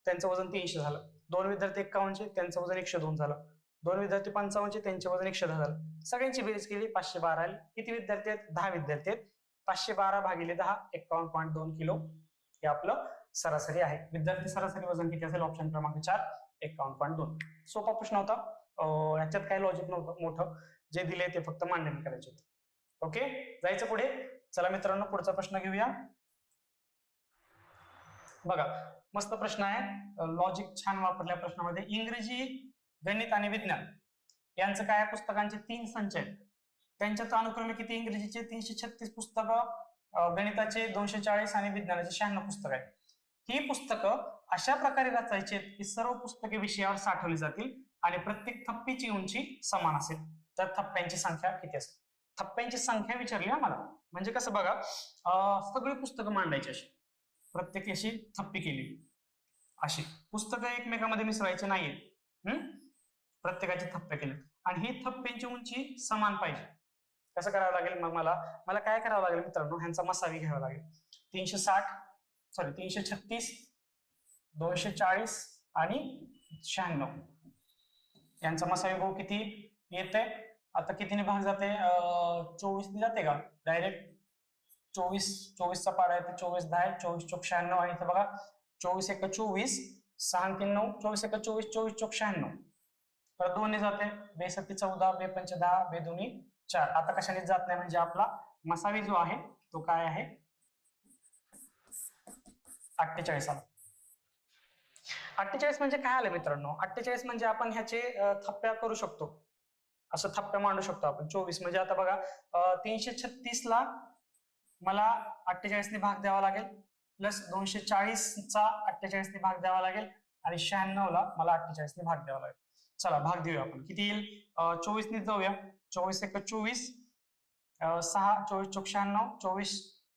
त्यांचं वजन 300 झालं. 2 विद्यार्थी 51 चे त्यांचं वजन 102 झालं. 2 विद्यार्थी 55 चे त्यांचे वजन 110 झालं. सगळ्यांची बेरीज केली 512 आली. किती विद्यार्थी आहेत 10 विद्यार्थी आहेत 512 भागिले 10 51.2 किलो हे आपलं सरासरी आहे. विद्यार्थी सरासरी वजन किती असेल ऑप्शन क्रमांक 4 51.2. सोपा प्रश्न होता. ह्याच्यात काही लॉजिक नव्हतं मोठं जे दिले ते फक्त मांडणी करायचे होते. ओके जायचं पुढे. चला मित्रांनो पुढचा प्रश्न घेऊया. बघा मस्त प्रश्न आहे लॉजिक छान वापरल्या प्रश्नामध्ये. इंग्रजी गणित आणि विज्ञान यांचं काय पुस्तकांचे 3 संच आहेत त्यांच्यात अनुक्रमे किती इंग्रजीचे 336 पुस्तकं गणिताचे 240 आणि विज्ञानाचे 96 पुस्तक आहेत. ही पुस्तकं अशा प्रकारे रचायची आहेत की सर्व पुस्तके विषयावर साठवली जातील आणि प्रत्येक थप्पीची उंची समान असेल. तर थप्प्यांची संख्या किती असेल. थप्प्यांची संख्या विचारली ना मला म्हणजे कसं बघा सगळी पुस्तकं मांडायची अशी प्रत्येक अशी थप्पी केली अशी पुस्तकं एकमेकांमध्ये मिसळायची नाहीये प्रत्येकाचे थप्पे केले आणि ही थप्प्यांची उंची समान पाहिजे. कसं करावं लागेल मग मला काय करावं लागेल मित्रांनो ह्यांचा मसावी घ्यावा लागेल. 336 240 आणि 96 यांचा मसावी भाऊ किती येते आता कितीने भाग जाते 24 ने जाते का डायरेक्ट 24 चा पाडा येते 24 10 24 चौक 96 आणि इथे बघा 24 1 24 6 3 9 24 1 24 24 चौक 96 तर 2 ने जाते 2 7 14 2 5 10 2 2 4. आता कशाने जात नाही म्हणजे आपला मसावी जो आहे तो काय आहे 48 आला. 48 म्हणजे काय आलं मित्रांनो 48 म्हणजे आपण ह्याचे थप्प्या करू शकतो असं थप्प्या मांडू शकतो आपण. 24 म्हणजे आता बघा 336 ला मला 48 ने भाग द्यावा लागेल प्लस 240 चा 48 ने भाग द्यावा लागेल आणि 96 ला मला 48 ने भाग द्यावा लागेल. चला भाग देऊया आपण किती येईल 24 ने जाऊया 24 1 24 6 24 चौक 96 24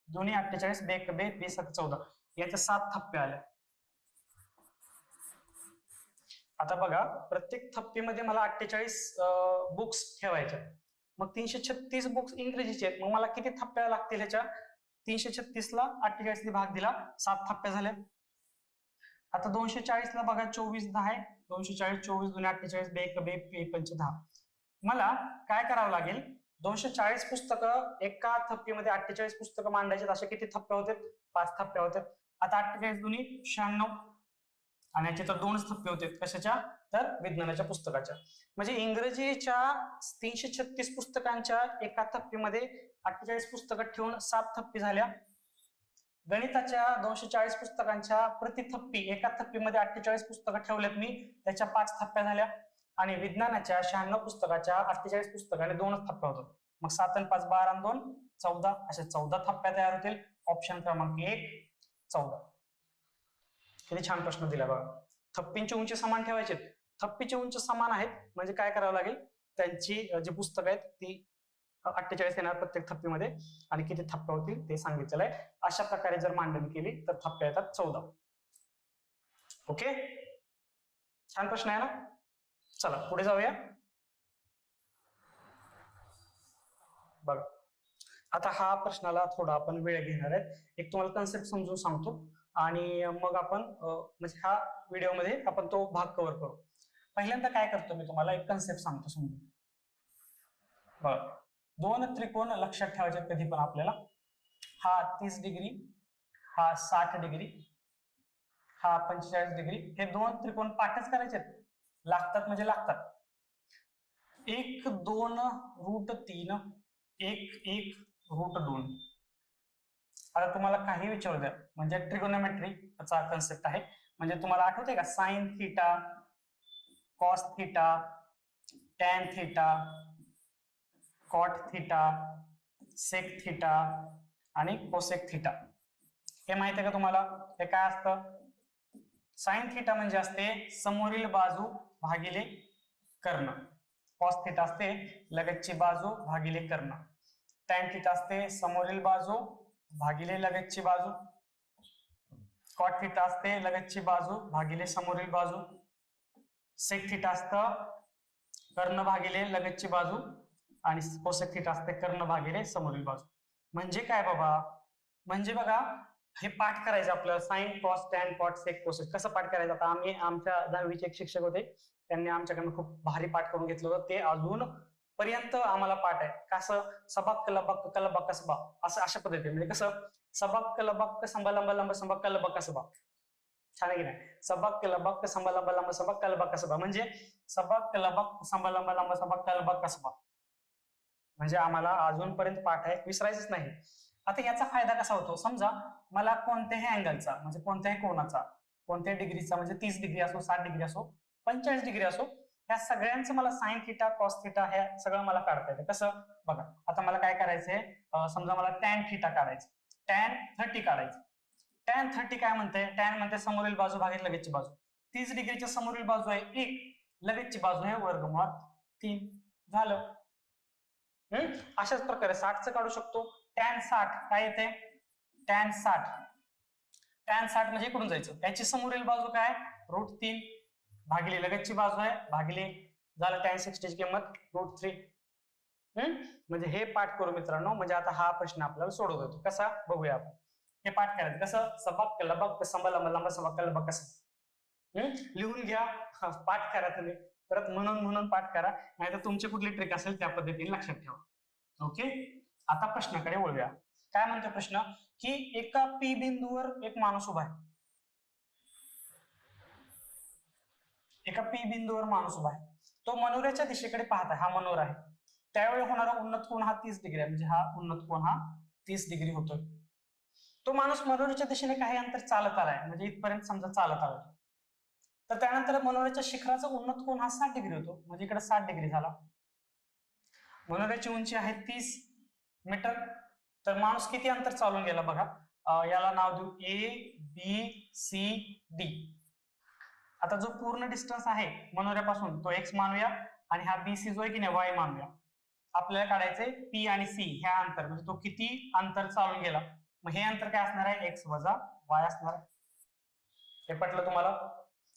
दोन्ही 48 2 2 7 14 याच्या 7 थप्पे आले. आता बघा प्रत्येक थप्पीमध्ये मला 48 बुक्स ठेवायचे मग 336 बुक्स इंग्रजीचे आहेत मग मला किती थप्प्या लागतील ह्याच्या 336 ला 48 ने भाग दिला 7 थप्प्या झाल्या. आता 240 ला बघा 24 10 240 24 2 48 2 5 10 मला काय करावं लागेल 240 पुस्तकं एका थप्पीमध्ये 48 पुस्तकं मांडायचे असे किती थप्प्या होते 5 थप्प्या होते. आता 48 दुनी 96 आणि याचे तर 2च थप्पे होते कशाच्या तर विज्ञानाच्या पुस्तकाच्या म्हणजे इंग्रजीच्या 336 पुस्तकांच्या एका थप्पीमध्ये 48 पुस्तकं ठेवून 7 थप्पी झाल्या. गणिताच्या 240 पुस्तकांच्या प्रति थप्पी एका थप्पीमध्ये 48 पुस्तकं ठेवल्यात मी त्याच्या 5 थप्प्या झाल्या आणि विज्ञानाच्या 96 पुस्तकाच्या 48 पुस्तकाने 2च थप्प्या होतात मग 7 आणि 5 12 आणि 2 14 अशा 14 थप्प्या तयार होतील. ऑप्शन क्रमांक 1 14. किती छान प्रश्न दिला बघा. थप्पींची उंची समान ठेवायची थप्पीची उंची समान आहेत म्हणजे काय करावं लागेल त्यांची जी पुस्तकं आहेत ती 48 येणार प्रत्येक थप्पीमध्ये आणि किती थप्प्या होतील ते सांगितलेलं आहे. अशा प्रकारे जर मांडणी केली तर थप्प्या येतात 14. ओके छान प्रश्न आहे ना. चला पुढे जाऊया. बघा आता हा प्रश्नाला थोडा आपण वेळ घेणार आहे. एक तुम्हाला कन्सेप्ट समजून सांगतो आणि मग आपण म्हणजे ह्या व्हिडिओमध्ये आपण तो भाग कव्हर करू. पहिल्यांदा काय करतो मी तुम्हाला एक कन्सेप्ट सांगतो समजून. बघा 2 त्रिकोण लक्षात ठेवायचे कधी पण आपल्याला. हा 30 डिग्री हा 60 डिग्री हा 45 डिग्री. हे दोन त्रिकोण पाठच करायचे लागतात म्हणजे लागतात. 1 2 √3 1 1 √2. आता तुम्हाला काही विचारू द्या म्हणजे ट्रिगोनोमेट्रीचा कन्सेप्ट आहे. म्हणजे तुम्हाला आठवतंय का sine theta, cos theta, tan theta, cot theta, sec theta आणि कोसेक थीटा. हे माहित आहे का तुम्हाला? हे काय असतं? साइन थीटा म्हणजे असते समोरील बाजू भागिले कर्ण. कॉस थीटा असते लगतची बाजू भागिले कर्ण. टॅन थीटा असते समोरील बाजू भागिले लगतची बाजू. कॉट थीटा असते लगतची बाजू भागिले समोरील बाजू. सेक थीटा असतं कर्ण भागिले लगतची बाजू आणि कोसेक थीटा असते कर्ण भागिले समोरील बाजू. म्हणजे काय बाबा? म्हणजे बघा हे पाठ करायचं आपलं sine cos tan cot sec cosec. कसं पाठ करायचं? आता आम्ही आमच्या 10वीचे एक शिक्षक होते, त्यांनी आमच्याकडनं खूप भारी पाठ करून घेतलं होतं. ते अजून पर्यंत आम्हाला पाठ आहे. कसं? सबक लबक कलबक कसबा असं अशा पद्धतीने. म्हणजे कसं? सबक लबक संबा लंबा लंबा संबा कलबक कसबा. छान आहे की नाही? सबक लबक संबा लंबा लंबा संबा कलबक कसबा म्हणजे सबक लबक संबा लंबा लंबा संबा कलबक कसबा. म्हणजे आम्हाला अजूनपर्यंत पाठ आहे, विसरायचंच नाही. आता याचा फायदा कसा होतो? समजा मला कोणत्याही अँगलचा म्हणजे कोणत्याही कोनाचा, कोणत्याही डिग्रीचा म्हणजे 30 डिग्री असो, 60 डिग्री असो, 45 डिग्री असो, या सगळ्यांचं मला साइन थीटा कॉस थीटा हे सगळं मला काढता येतं. कसं? बघा आता मला काय करायचंय, समजा मला टॅन थीटा काढायचं, टॅन 30 काढायचं. टॅन 30 काय म्हणते? टॅन म्हणते समोरील बाजू भागिले लगतची बाजू. 30 डिग्रीच्या समोरील बाजू आहे 1, लगतची बाजू आहे वर्गमुळात 3. झालं. अशाच प्रकारे 60चं काढू शकतो. टॅन 60 काय येते? टॅन 60. टॅन 60 म्हणजे इकडून जायचं. त्याची समोरील बाजू काय? √3 भागिले लगतची बाजू आहे भागिले झालं टॅन 60 ची किंमत √3. म्हणजे हे पाठ करू मित्रांनो. म्हणजे आता हा प्रश्न आपल्याला सोडवता येतो. कसा? बघूया आपण. हे पाठ करायचं कसं? सबक लबक संबा लंबा लंबा संबा कलबक कसं. लिहून घ्या, पाठ करा तुम्ही. परत म्हणून पाठ करा, नाहीतर तुमची कुठली ट्रिक असेल त्या पद्धतीने लक्षात ठेवा. ओके. आता प्रश्नाकडे वळूया. काय म्हणतो प्रश्न? की एका पी बिंदूवर एक माणूस उभा आहे. एका पी बिंदूवर माणूस उभा आहे. तो मनोऱ्याच्या दिशेकडे पाहत आहे. हा मनोरा आहे. त्यावेळी होणारा उन्नत कोन हा 30 डिग्री आहे. म्हणजे हा उन्नत कोन हा 30 डिग्री होतोय. तो माणूस मनोऱ्याच्या दिशेने काही अंतर चालत आलाय, म्हणजे इथपर्यंत समजा चालत आला. तर त्यानंतर मनोऱ्याच्या शिखराचा उन्नत कोन हा 60 डिग्री होतो. म्हणजे इकडे 60 डिग्री झाला. मनोऱ्याची उंची आहे 30 मीटर. तर माणूस किती अंतर चालून गेला बघा. याला नाव देऊ ABCD. आता जो पूर्ण डिस्टन्स आहे मनोऱ्यापासून तो x मानूया आणि हा BC जो आहे की नाही y मानूया. आपल्याला काढायचंय P आणि C ह्या अंतर, म्हणजे तो किती अंतर चालून गेला. मग हे अंतर काय असणार आहे? x वजा y असणार आहे. हे पटलं तुम्हाला?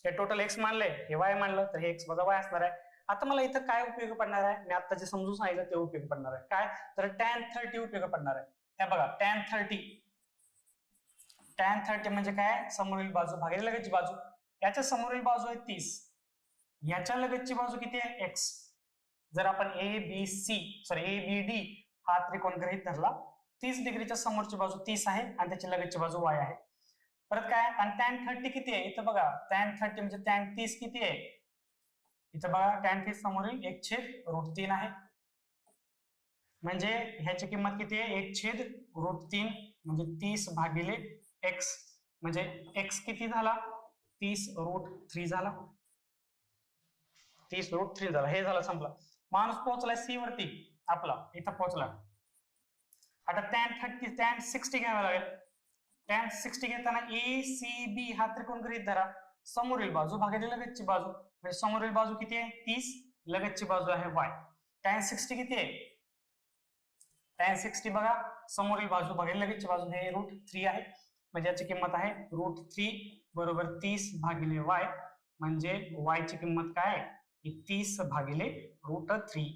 हे टोटल x मानलंय, हे y मानलं, तर हे x वजा y असणार आहे. आता मला इथं काय उपयोग पडणार आहे? मी आता जे समजून सांगितलं ते उपयोग पडणार आहे. काय? तर टॅन 30 उपयोग पडणार आहे. हे बघा टॅन 30 म्हणजे काय? समोरील बाजू भागिले लगतची बाजू. याच्या समोरील बाजू आहे 30, याच्या लगतची बाजू किती आहे? x. जर आपण ABD हा त्रिकोण गृहीत धरला, 30 डिग्रीच्या समोरची बाजू 30 आहे आणि त्याची लगतची बाजू y आहे. परत काय? आणि टॅन 30 किती आहे? इथं बघा टॅन 30 म्हणजे टॅन 30 किती आहे? इथं बघा टॅन 30 समोरील 1/√3 आहे. म्हणजे ह्याची किंमत किती आहे? 1/√3 म्हणजे 30 भागिले x. म्हणजे x किती झाला? 30√3 झाला. 30√3 झाला. हे झालं, संपला. माणूस पोहोचलाय C वरती आपला, इथं पोहोचला. आता टॅन 60 घ्यावा लागेल. टॅन 60 घेताना ACB हा त्रिकोण गृहीत धरा. समोरील बाजू भागिले लगतची बाजू, म्हणजे समोरील बाजू किती आहे? 30, लगतची बाजू आहे y. टॅन 60 किती आहे? टॅन 60 बघा समोरील बाजू भागिले लगतची बाजू हे √3 आहे. म्हणजे याची किंमत आहे √3 बरोबर 30 भागिले y. म्हणजे y ची किंमत काय आहे? 30 भागिले √3.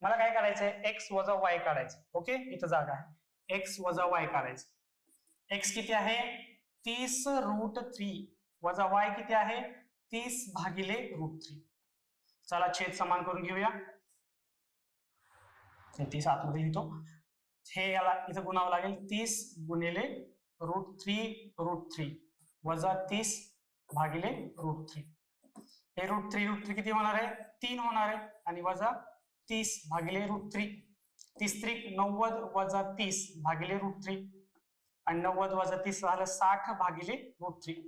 मला काय करायचंय? x वजा y काढायचं. ओके, इथं जागा आहे. x वजा y काढायचं. x किती आहे? 30√3 वजा y किती आहे? 30 भागिले √3. चला छेद समान करून घेऊया. 30 आतमध्ये लिहितो. हे याला इथं गुणावं लागेल. 30 गुणिले √3 √3 वजा 30 भागिले √3. हे √3 किती होणार आहे? 3 होणार आहे. आणि वजा 30 भागिले √3. 30 त्रिक 90 वजा 30 भागिले √3. आणि 90 वजा 30 झालं 60 भागिले √3.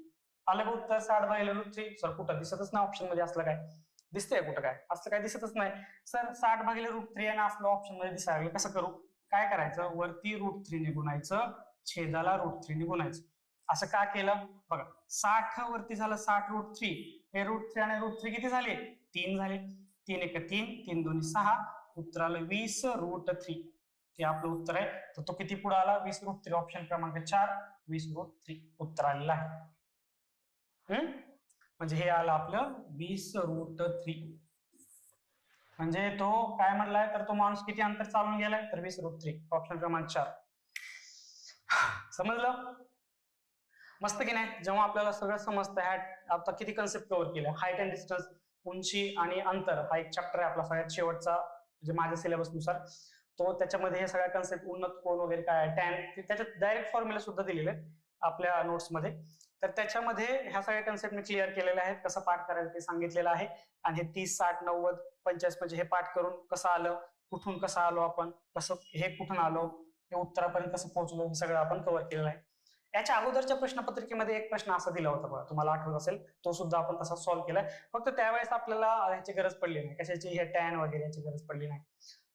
आलं का उत्तर 60 भागिले √3? सर कुठं दिसतच नाही ऑप्शन मध्ये असलं काय? दिसतंय कुठं काय? असलं काय दिसतच नाही. सर 60 भागिले √3 आणि असलं ऑप्शन मध्ये दिसायला कसं करू? काय करायचं? वरती √3 ने गुणायचं, छेदाला √3 ने गुणायचं. असं का केलं? बघा 60 वरती झालं 60 √3. हे √3 आणि √3 किती झाले? 3 झाले. 3 1 3, 3 2 6. उत्तर आलं 20 √3. ते आपलं उत्तर आहे. तर तो किती पुढे आला? 20 √3. ऑप्शन क्रमांक 4 20 √3 उत्तर आलेलं आहे. म्हणजे हे आलं आपलं 20 √3. म्हणजे तो काय म्हणलाय? तर तो माणूस किती अंतर चालून गेलाय? तर 20 √3. ऑप्शन क्रमांक 4. समजलं? मस्त की नाही? जेव्हा आपल्याला सगळं समजतं, आता किती कन्सेप्ट कव्हर केल्या. हाईट अँड डिस्टन्स, उंची आणि अंतर हा एक चॅप्टर आहे आपला सगळ्यात शेवटचा, म्हणजे माझ्या सिलेबस नुसार. तो त्याच्यामध्ये हे सगळ्या कन्सेप्ट, उन्नत कोन वगैरे काय आहे, टॅन, त्याच्यात डायरेक्ट फॉर्म्युला सुद्धा दिलेले आहेत आपल्या नोट्समध्ये. तर त्याच्यामध्ये ह्या सगळ्या कन्सेप्ट मी क्लिअर केलेल्या आहेत. कसं पाठ करायचं ते सांगितलेलं आहे. आणि हे 30 60 90 45 म्हणजे हे पाठ करून कसं आलं, कुठून कसं आलो आपण, कसं हे कुठून आलो, हे उत्तरापर्यंत कसं पोहोचलो, हे सगळं आपण कव्हर केलेलं आहे. याच्या अगोदरच्या प्रश्नपत्रिकेमध्ये एक प्रश्न असा दिला होता बघा, तुम्हाला आठवत असेल, तो सुद्धा आपण तसा सॉल्व्ह केलाय. फक्त त्यावेळेस आपल्याला ह्याची गरज पडली नाही, कशाची? हे टॅन वगैरे याची गरज पडली नाही.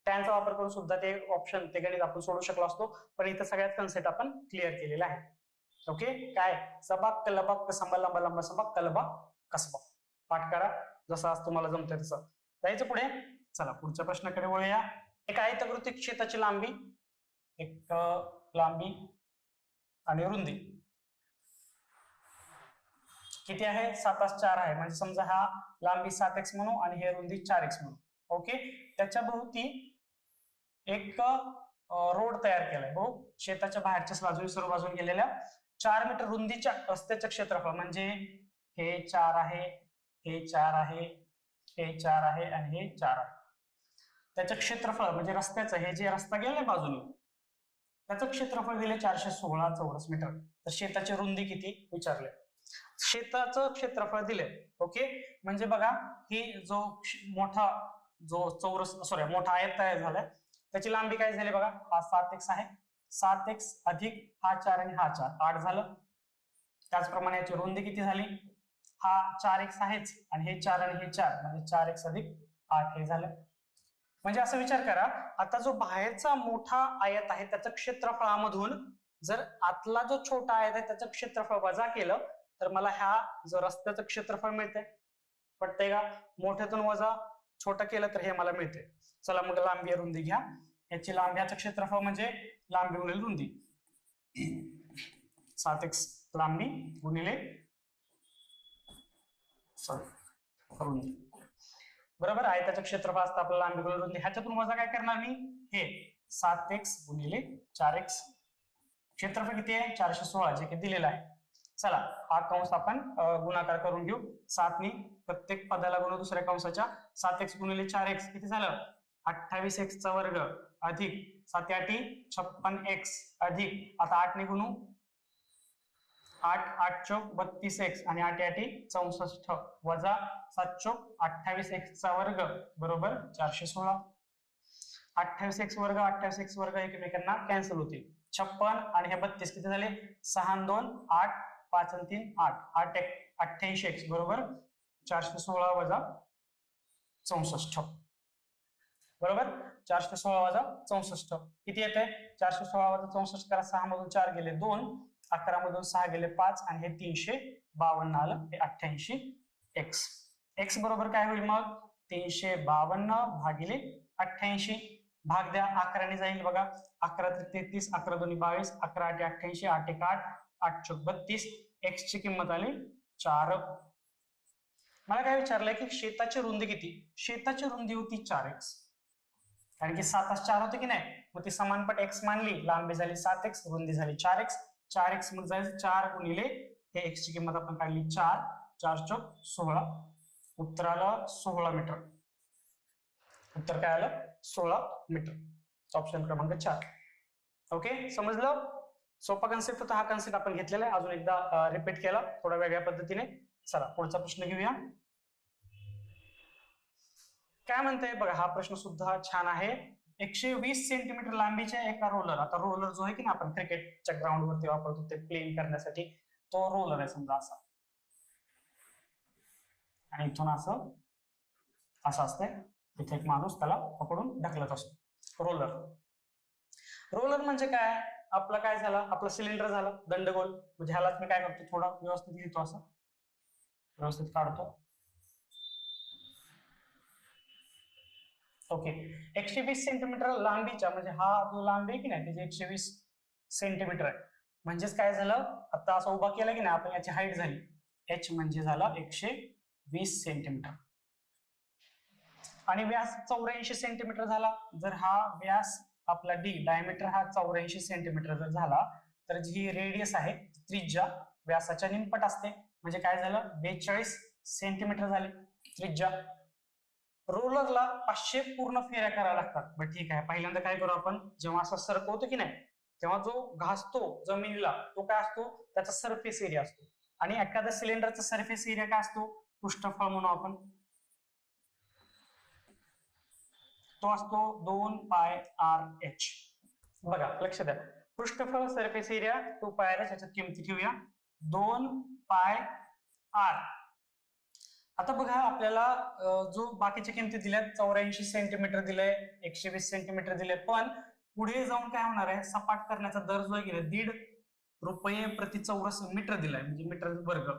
टॅनचा वापर करून सुद्धा ते ऑप्शन, ते गणित आपण सोडू शकलो असतो. पण इथं सगळ्यात कन्सेप्ट आपण क्लिअर केलेला आहे. ओके. काय? सबक कलबक कसंबा लंबा लंबा सबक कलबा कसबा. पाठ करा जसं आज तुम्हाला जमतंय तसं. जायचं पुढे. चला पुढच्या प्रश्नाकडे वळूया. एक आयताकृती क्षेत्राची लांबी, एक लांबी आणि रुंदी किती आहे? 7x4 आहे. म्हणजे समजा हा लांबी 7x म्हणू आणि हे रुंदी 4x म्हणू. ओके. त्याच्या भोवती एक रोड तयार केलाय. हो, शेताच्या बाहेरच्या बाजूने सर्व बाजूने गेलेल्या 4 मीटर रुंदीच्या रस्त्याचं क्षेत्रफळ, म्हणजे हे 4 आहे, हे 4 आहे, हे 4 आहे आणि हे 4 आहे. त्याचं क्षेत्रफळ म्हणजे रस्त्याचं, हे जे रस्ता गेलाय बाजूने, त्याचं क्षेत्रफळ दिले 416 चौरस मीटर. तर शेताची रुंदी किती विचारले? शेताचं क्षेत्रफळ दिले. ओके. म्हणजे बघा, ही जो मोठा मोठा आयत तयार झालाय, त्याची लांबी काय झाली बघा, हा 7x आहे. 7x अधिक हा 4 आणि हा 4, 8 झालं. त्याचप्रमाणे याची रुंदी किती झाली? हा 4x आहेच आणि हे 4 आणि हे 4, म्हणजे 4x अधिक 8 हे झालं. म्हणजे असं विचार करा, आता जो बाहेरचा मोठा आयत आहे त्याचं क्षेत्रफळामधून जर आतला जो छोटा आयत आहे त्याचं क्षेत्रफळ वजा केलं तर मला ह्या जो रस्त्याचं क्षेत्रफळ मिळते. पटतंय का? मोठ्यातून वजा छोटा केलं तर हे मला मिळते. चला मग लांबी रुंदी घ्या. याची लांबी, याचं क्षेत्रफळ म्हणजे लांबी गुणिले रुंदी. 7x लांबी गुणिले रुंदी, बरोबर. आयताचं क्षेत्रफळ असतं आपलं लांबी गुणिले रुंदी. ह्याच्यातून वजा काय करणार मी? हे 7x गुणिले 4x. क्षेत्रफळ किती आहे? 416, जे काही दिलेलं आहे. चला हा कंस आपण गुणाकार करून घेऊ. 7 नी प्रत्येक पदाला गुणू दुसऱ्या कंसाच्या. 7x गुणिले 4x किती झालं? 28x चा वर्ग अधिक 7 8 56x अधिक, आता 8 ने गुणू, 8 8 चौक 32x आणि 8 8 64 वजा 7 चौक 28x चा वर्ग बरोबर 416. 28x वर्ग 28x वर्ग एकमेकांना कॅन्सल होतील. 56 आणि हे 32 किती झाले? 6 2 8 5 3 8, 8 88x बरोबर 416 वजा 64 बरोबर. 416 वजा 64 किती येते? 416 वजा 64 करा. 6 मधून 4 गेले 2, 11 मधून 6 गेले 5 आणि हे 352 आलं. हे 88x. x बरोबर काय होईल मग? 352 भागिले 88. भाग द्या, 11 ने जाईल बघा. 11 33, 11 2 22, 11 8 88, 8 1 8, 8 चौक 32. x ची किंमत आली 4. मला काय विचारलंय की शेताची रुंदी किती? शेताची रुंदी होती 4x, कारण की 7x4 होते की नाही, मग ती समानपट x मानली. लांबी झाली 7x, रुंदी झाली 4x. 4x मध्ये जायचं 4 गुणिले हे x ची किंमत आपण काढली 4, 4 चौक 16. उत्तर आलं 16 मीटर. उत्तर काय आलं? 16 मीटर. ऑप्शन क्रमांक 4. ओके, समजलं? सोपा कन्सेप्ट होता हा. कन्सेप्ट आपण घेतलेला आहे, अजून एकदा रिपीट केला थोडा वेगळ्या पद्धतीने. चला पुढचा प्रश्न घेऊया. काय म्हणताय बघा, हा प्रश्न सुद्धा छान आहे. 120 सेंटीमीटर लांबीच्या एका रोलर, आता रोलर जो आहे की ना आपण क्रिकेटच्या ग्राउंड वरती वापरतो ते प्लेन करण्यासाठी, तो रोलर आहे समजा असा, आणि इथून असं असं असतंय, इथे एक माणूस त्याला पकडून ढकलत असतो. रोलर. रोलर म्हणजे काय, आपला काय झाला, आपला सिलेंडर झाला दंडगोल. म्हणजे ह्यालाच मी काय करतो, थोडा व्यवस्थित लिहितो, असं व्यवस्थित काढतो. ओके. 120 सेंटीमीटर लांबीच्या, म्हणजे हा जो लांबी आहे की नाही त्याची 120 सेंटीमीटर आहे. म्हणजेच काय झालं, आता असं उभा केला की नाही आपण, याची हाईट झाली h, म्हणजे झाला 120 सेंटीमीटर. आणि व्यास 84 सेंटीमीटर झाला. जर हा व्यास आपला डी डायमीटर हा 84 सेंटीमीटर जर झाला, तर जी रेडियस आहे त्रिज्या व्यासाच्या निमपट असते. म्हणजे काय झालं, 42 सेंटीमीटर झाली त्रिज्या. रोलरला 500 पूर्ण फेऱ्या कराव्या लागतात. बरं ठीक आहे, पहिल्यांदा काय करू आपण, जेव्हा असं सरकवतो की नाही तेव्हा जो घासतो जमिनीला तो काय असतो, त्याचा सरफेस एरिया असतो. आणि एखाद्या सिलेंडरचा सरफेस एरिया काय असतो, पृष्ठफळ म्हणू आपण, तो असतो 2πr/h. बघा लक्ष द्या, पृष्ठफळ सरफेस एरिया 2πr/h, याच्यात किमती ठेवूया 2πr. आता बघा आपल्याला जो बाकीच्या किमती दिल्यात, 84 सेंटीमीटर दिलंय, 120 सेंटीमीटर दिलंय, पण पुढे जाऊन काय होणार आहे, सपाट करण्याचा दर जो आहे ₹1.5 प्रति चौरस मीटर दिलाय, म्हणजे मीटर वर्ग.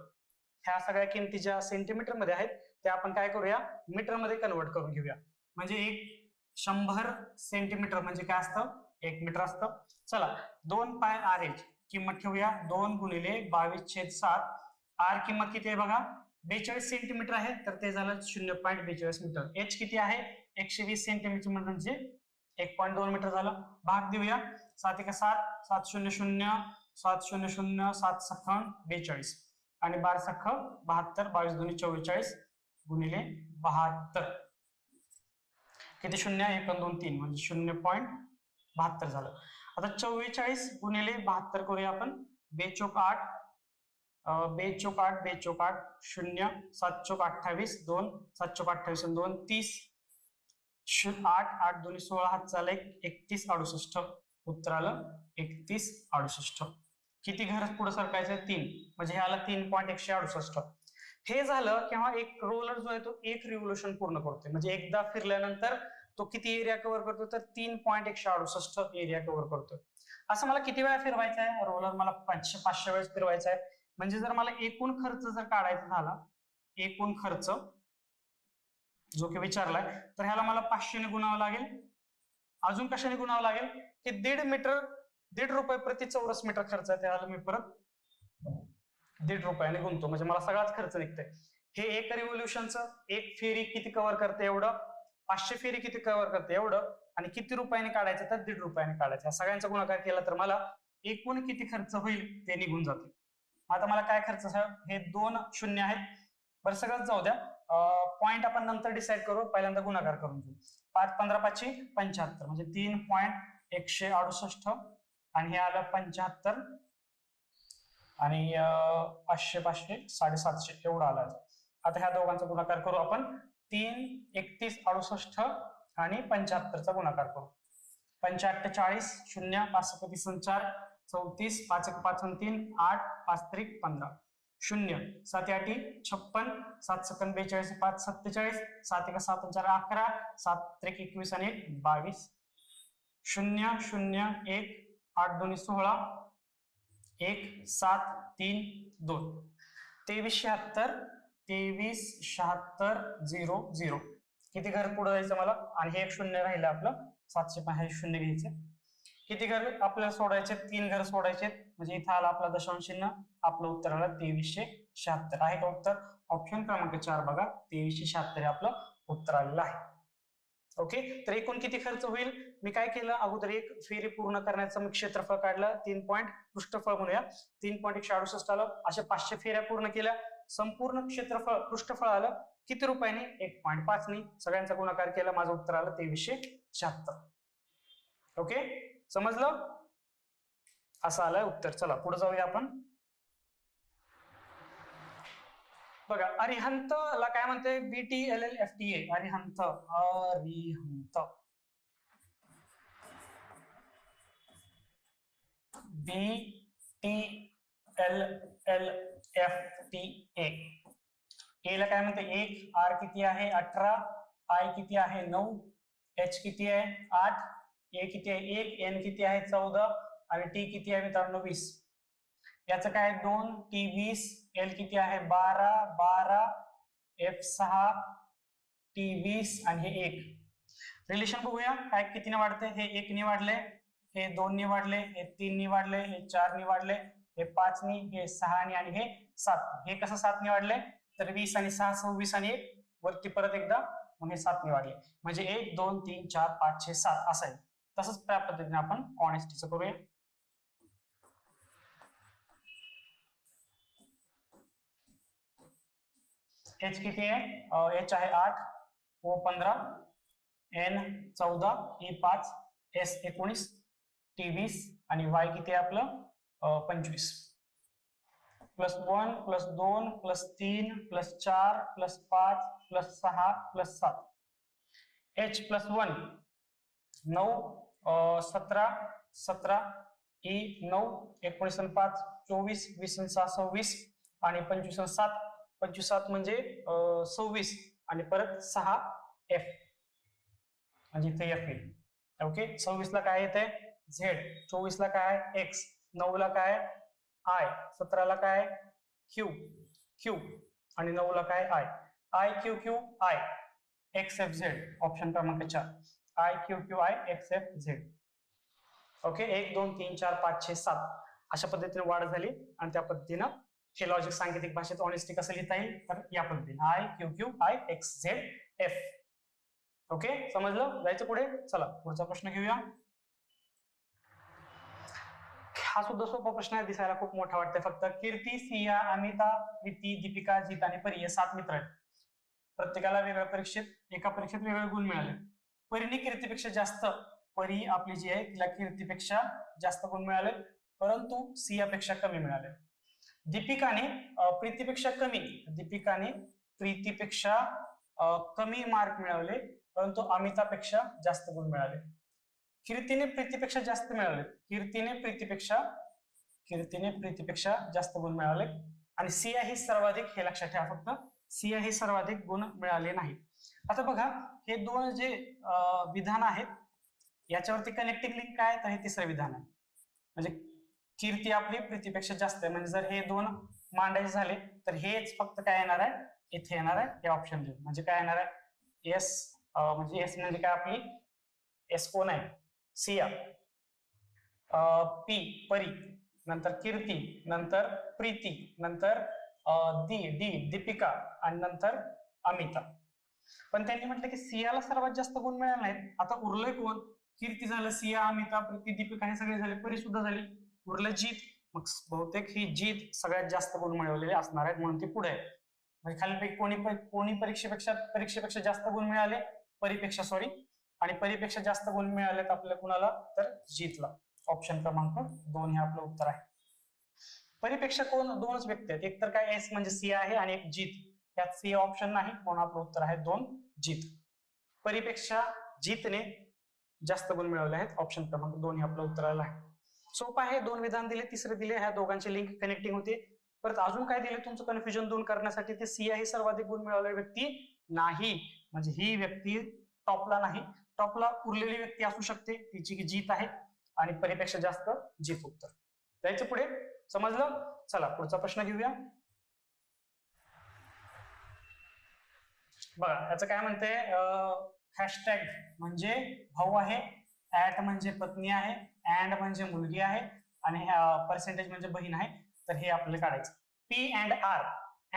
ह्या सगळ्या किमती ज्या सेंटीमीटर मध्ये आहेत त्या आपण काय करूया, मीटर मध्ये कन्वर्ट करून घेऊया. म्हणजे 100 सेंटीमीटर म्हणजे काय असतं, 1 मीटर असतं. चला 2πr/h किंमत ठेवूया 2 गुणिले 22/7. r किंमत किती आहे बघा, 42 सेंटीमीटर आहे, तर ते झालं 0.42 मीटर. h किती आहे, 120 सेंटीमीटर म्हणजे 1.2 मीटर झालं. भाग देऊया, 7 1 7, 7 0 0, 7 0 0, 7 सखन 42 आणि 12 सख 72, 22 दुनी 44 गुणिले 72, किती शून्य, 1 2 3 म्हणजे 0.72 झालं. आता 44 गुणिले 72 करूया आपण, 2 चोक 8, 2 चोक 8, 2 चोक 8, 0, 7 चोक 28, 2, 7 चोक 28 आणि 2 30, 8 8 2 16, हात चालला 31 68, उत्तर आलं 31 68. किती घर पुढे सरकायचं, 3, म्हणजे हे आलं 3.168. हे झालं किंवा एक रोलर जो आहे तो एक रिव्होल्यूशन पूर्ण करतोय, म्हणजे एकदा फिरल्यानंतर तो किती एरिया कव्हर करतो, तर 3.168 एरिया कव्हर करतोय. असं मला किती वेळा फिरवायचा आहे रोलर, मला 500 वेळेस फिरवायचा आहे. म्हणजे जर मला एकूण खर्च जर काढायचा झाला, एकूण खर्च जो की विचारलाय, तर ह्याला मला 500 ने गुणावं लागेल. अजून कशाने गुणावं लागेल, की 1.5 रुपये प्रति चौरस मीटर खर्च आहे, त्याला मी परत 1.5 रुपयाने गुणतो, म्हणजे मला सगळाच खर्च निघतोय. हे एक रिव्होल्यूशनचं, एक फेरी किती कव्हर करते एवढं, 500 फेरी किती कव्हर करते एवढं, आणि किती रुपयाने काढायचं तर 1.5 रुपयाने काढायचं. सगळ्यांचा गुणाकार केला तर मला एकूण किती खर्च होईल ते निघून जाते. आता मला काय खर्च, हे 2 शून्य आहेत, बरं सगळंच जाऊ द्या, पॉइंट आपण नंतर डिसाइड करू, पहिल्यांदा गुणाकार करून घेऊ. 5 15 5 75 म्हणजे 3.168 आणि हे आलं 75 आणि 500 500 750 एवढं आलं. आता ह्या दोघांचा गुणाकार करू आपण, 3 31 68 आणि 75चा गुणाकार करू. 85 40, 0 5 4 34, 5 1 5 3 8, 5 3 15, 0 7 8 56, 7 2 42, 5 47, 7 1 7 4 11, 7 3 21 आणि 22, 0 0 1 8 2 16, 1 7 3 2, 2376 2376 00. किती घर पुढे जायचं मला, आणि हे एक शून्य राहिलं आपलं 705 शून्य घ्यायचं. किती घर आपल्याला सोडायचे, 3 घर सोडायचे, म्हणजे इथं आला आपला दशांश चिन्ह, आपलं उत्तर आलं 2376. आहे का उत्तर, ऑप्शन क्रमांक 4 बघा, 2376 हे आपलं उत्तर आलेलं आहे. ओके, तर एकूण किती खर्च होईल, मी काय केलं अगोदर, एक फेरी पूर्ण करण्याचं मी क्षेत्रफळ काढलं, 3 पॉईंट पृष्ठफळ म्हणूया 3.168 आलं. अशा 500 फेऱ्या पूर्ण केल्या, संपूर्ण क्षेत्रफळ पृष्ठफळ आलं किती रुपयाने, 1.5 ने. सगळ्यांचा गुणाकार केला, माझं उत्तर आलं 2376. ओके, समजलं. असं आलंय उत्तर. चला पुढे जाऊया आपण. बघा अरिहंत ला काय म्हणते, BTLLFTA. अरिहंत, अरिहंत, BTLLFTA. ए ला काय म्हणते 1, आर किती आहे 18, आय किती आहे 9, एच किती आहे 8, ए किती आहे 1, एन किती आहे 14 आणि टी किती आहे मित्रांनो 20. याचं काय 2, टी 20, एल किती आहे 12, एफ 6, टी 20 आणि हे 1. रिलेशन बघूया काय कितीने वाढते. हे 1 ने वाढले, हे 2 ने वाढले, हे 3 ने वाढले, हे 4 ने वाढले, हे 5 ने, हे 6 ने आणि हे 7. हे कसं 7 ने वाढले तर 20 आणि 6 26 आणि 1 वरती परत एकदा मग हे 7 ने वाढले. म्हणजे 1 2 3 4 5 6 7 असं आहे. तसंच त्या पद्धतीने आपण ऑनेस्टीचं करूया. एच किती आहे, एच आहे 8, ओ 15, एन 14, ई 5, एस 19, टी 20 आणि वाय किती आहे आपलं 25. +1 +2 +3 +4 +5 +6 +7. एच +1 9, 17 17, ई 9, 19 आणि 5 24, 20 आणि 6 26 आणि 25 आणि 7 25 म्हणजे 26 आणि परत 6 एफ म्हणजे इथे एफ येईल. ओके 26 ला काय येते झेड, 24 ला काय एक्स, 9 ला काय आय, 17 ला काय क्यू क्यू आणि 9 ला काय I. I Q Q I x F Z. Option क्रमांक 4 I Q Q I x F Z. Okay 1 2 3 4 5 6 7 अशा पद्धतीने वाढ झाली आणि त्या पद्धतीनं हे लॉजिक सांकेतिक भाषेत ऑनेस्टी कसं लिहिता येईल तर या पद्धतीने I Q Q I x Z F. Okay समजलं. जायचं पुढे. चला पुढचा प्रश्न घेऊया. हा सुद्धा सोपा प्रश्न आहे, दिसायला खूप मोठा वाटतंय. फक्त कीर्ती, सिया, अमिता, प्रीती, दीपिका, जीत आणि परी हे 7 मित्र आहेत. प्रत्येकाला वेगळ्या परीक्षेत एका परीक्षेत वेगळे गुण मिळाले. परीने कीर्तीपेक्षा जास्त, परी आपली जी आहे तिला कीर्तीपेक्षा जास्त गुण मिळाले परंतु सियापेक्षा कमी मिळाले. दीपिकाने प्रीतीपेक्षा कमी, दीपिकाने प्रीतीपेक्षा कमी मार्क मिळवले परंतु अमितापेक्षा जास्त गुण मिळाले. कीर्तीने प्रीतीपेक्षा जास्त मिळवले, कीर्तीने प्रीतीपेक्षा जास्त गुण मिळाले आणि सिया ही सर्वाधिक, हे लक्षात ठेवा फक्त सिया ही सर्वाधिक गुण मिळाले नाही. आता बघा हे दोन जे विधान आहेत याच्यावरती कनेक्टिंग लिंक काय तर हे तिसरं विधान आहे. म्हणजे कीर्ती आपली प्रीतीपेक्षा जास्त आहे म्हणजे जर हे दोन मांडायचे झाले तर हेच फक्त काय येणार आहे इथे येणार आहे हे ऑप्शन लिहून. म्हणजे काय येणार आहे एस, म्हणजे एस म्हणजे काय आपली एस कोण आहे सिया, पी परी, नंतर कीर्ती, नंतर प्रीती, नंतर दीपिका आणि नंतर अमिता. पण त्यांनी म्हटलं की सियाला सर्वात जास्त गुण मिळाले नाहीत. आता उरलंय कोण, कीर्ती झालं, सिया, अमिता, प्रीती, दीपिका हे सगळे झाले, परी सुद्धा झाली, उरलं जीत. मग बहुतेक ही जीत सगळ्यात जास्त गुण मिळवलेले असणार आहेत म्हणून ती पुढे आहे. म्हणजे खालीपैकी कोणी परीक्षेपेक्षा जास्त गुण मिळाले परीपेक्षा, सॉरी, आणि परीपेक्षा जास्त गुण मिळालेत आपल्या कुणाला तर जीतला. ऑप्शन क्रमांक 2 हे आपलं उत्तर आहे. परीपेक्षा कोण, दोनच व्यक्ती आहेत, एक तर काय एस म्हणजे सिया आहे आणि एक जीत. त्यात सी ऑप्शन नाही म्हणून आपलं उत्तर आहे 2 जीत. परीपेक्षा जीतने जास्त गुण मिळवले आहेत. ऑप्शन क्रमांक 2 हे आपलं उत्तर आलं आहे. सोपं आहे, 2 विधान दिले, तिसरे दिले, ह्या दोघांची लिंक कनेक्टिंग होते. परत अजून काय दिले तुमचं कन्फ्युजन दूर करण्यासाठी, ते सिया ही सर्वाधिक गुण मिळवलेली व्यक्ती नाही, म्हणजे ही व्यक्ती टॉपला नाही, टॉपला उरलेली व्यक्ती असू शकते तिची की जीत आहे आणि परीपेक्षा जास्त जीत उत्तर. जायचं पुढे, समजलं. चला पुढचा प्रश्न घेऊया. बघा याचं काय म्हणते, हॅशटॅग म्हणजे भाऊ आहे, ऍट म्हणजे पत्नी आहे, अँड म्हणजे मुलगी आहे आणि पर्सेंटेज म्हणजे बहीण आहे. तर हे आपल्याला काढायचं. पी अँड आर,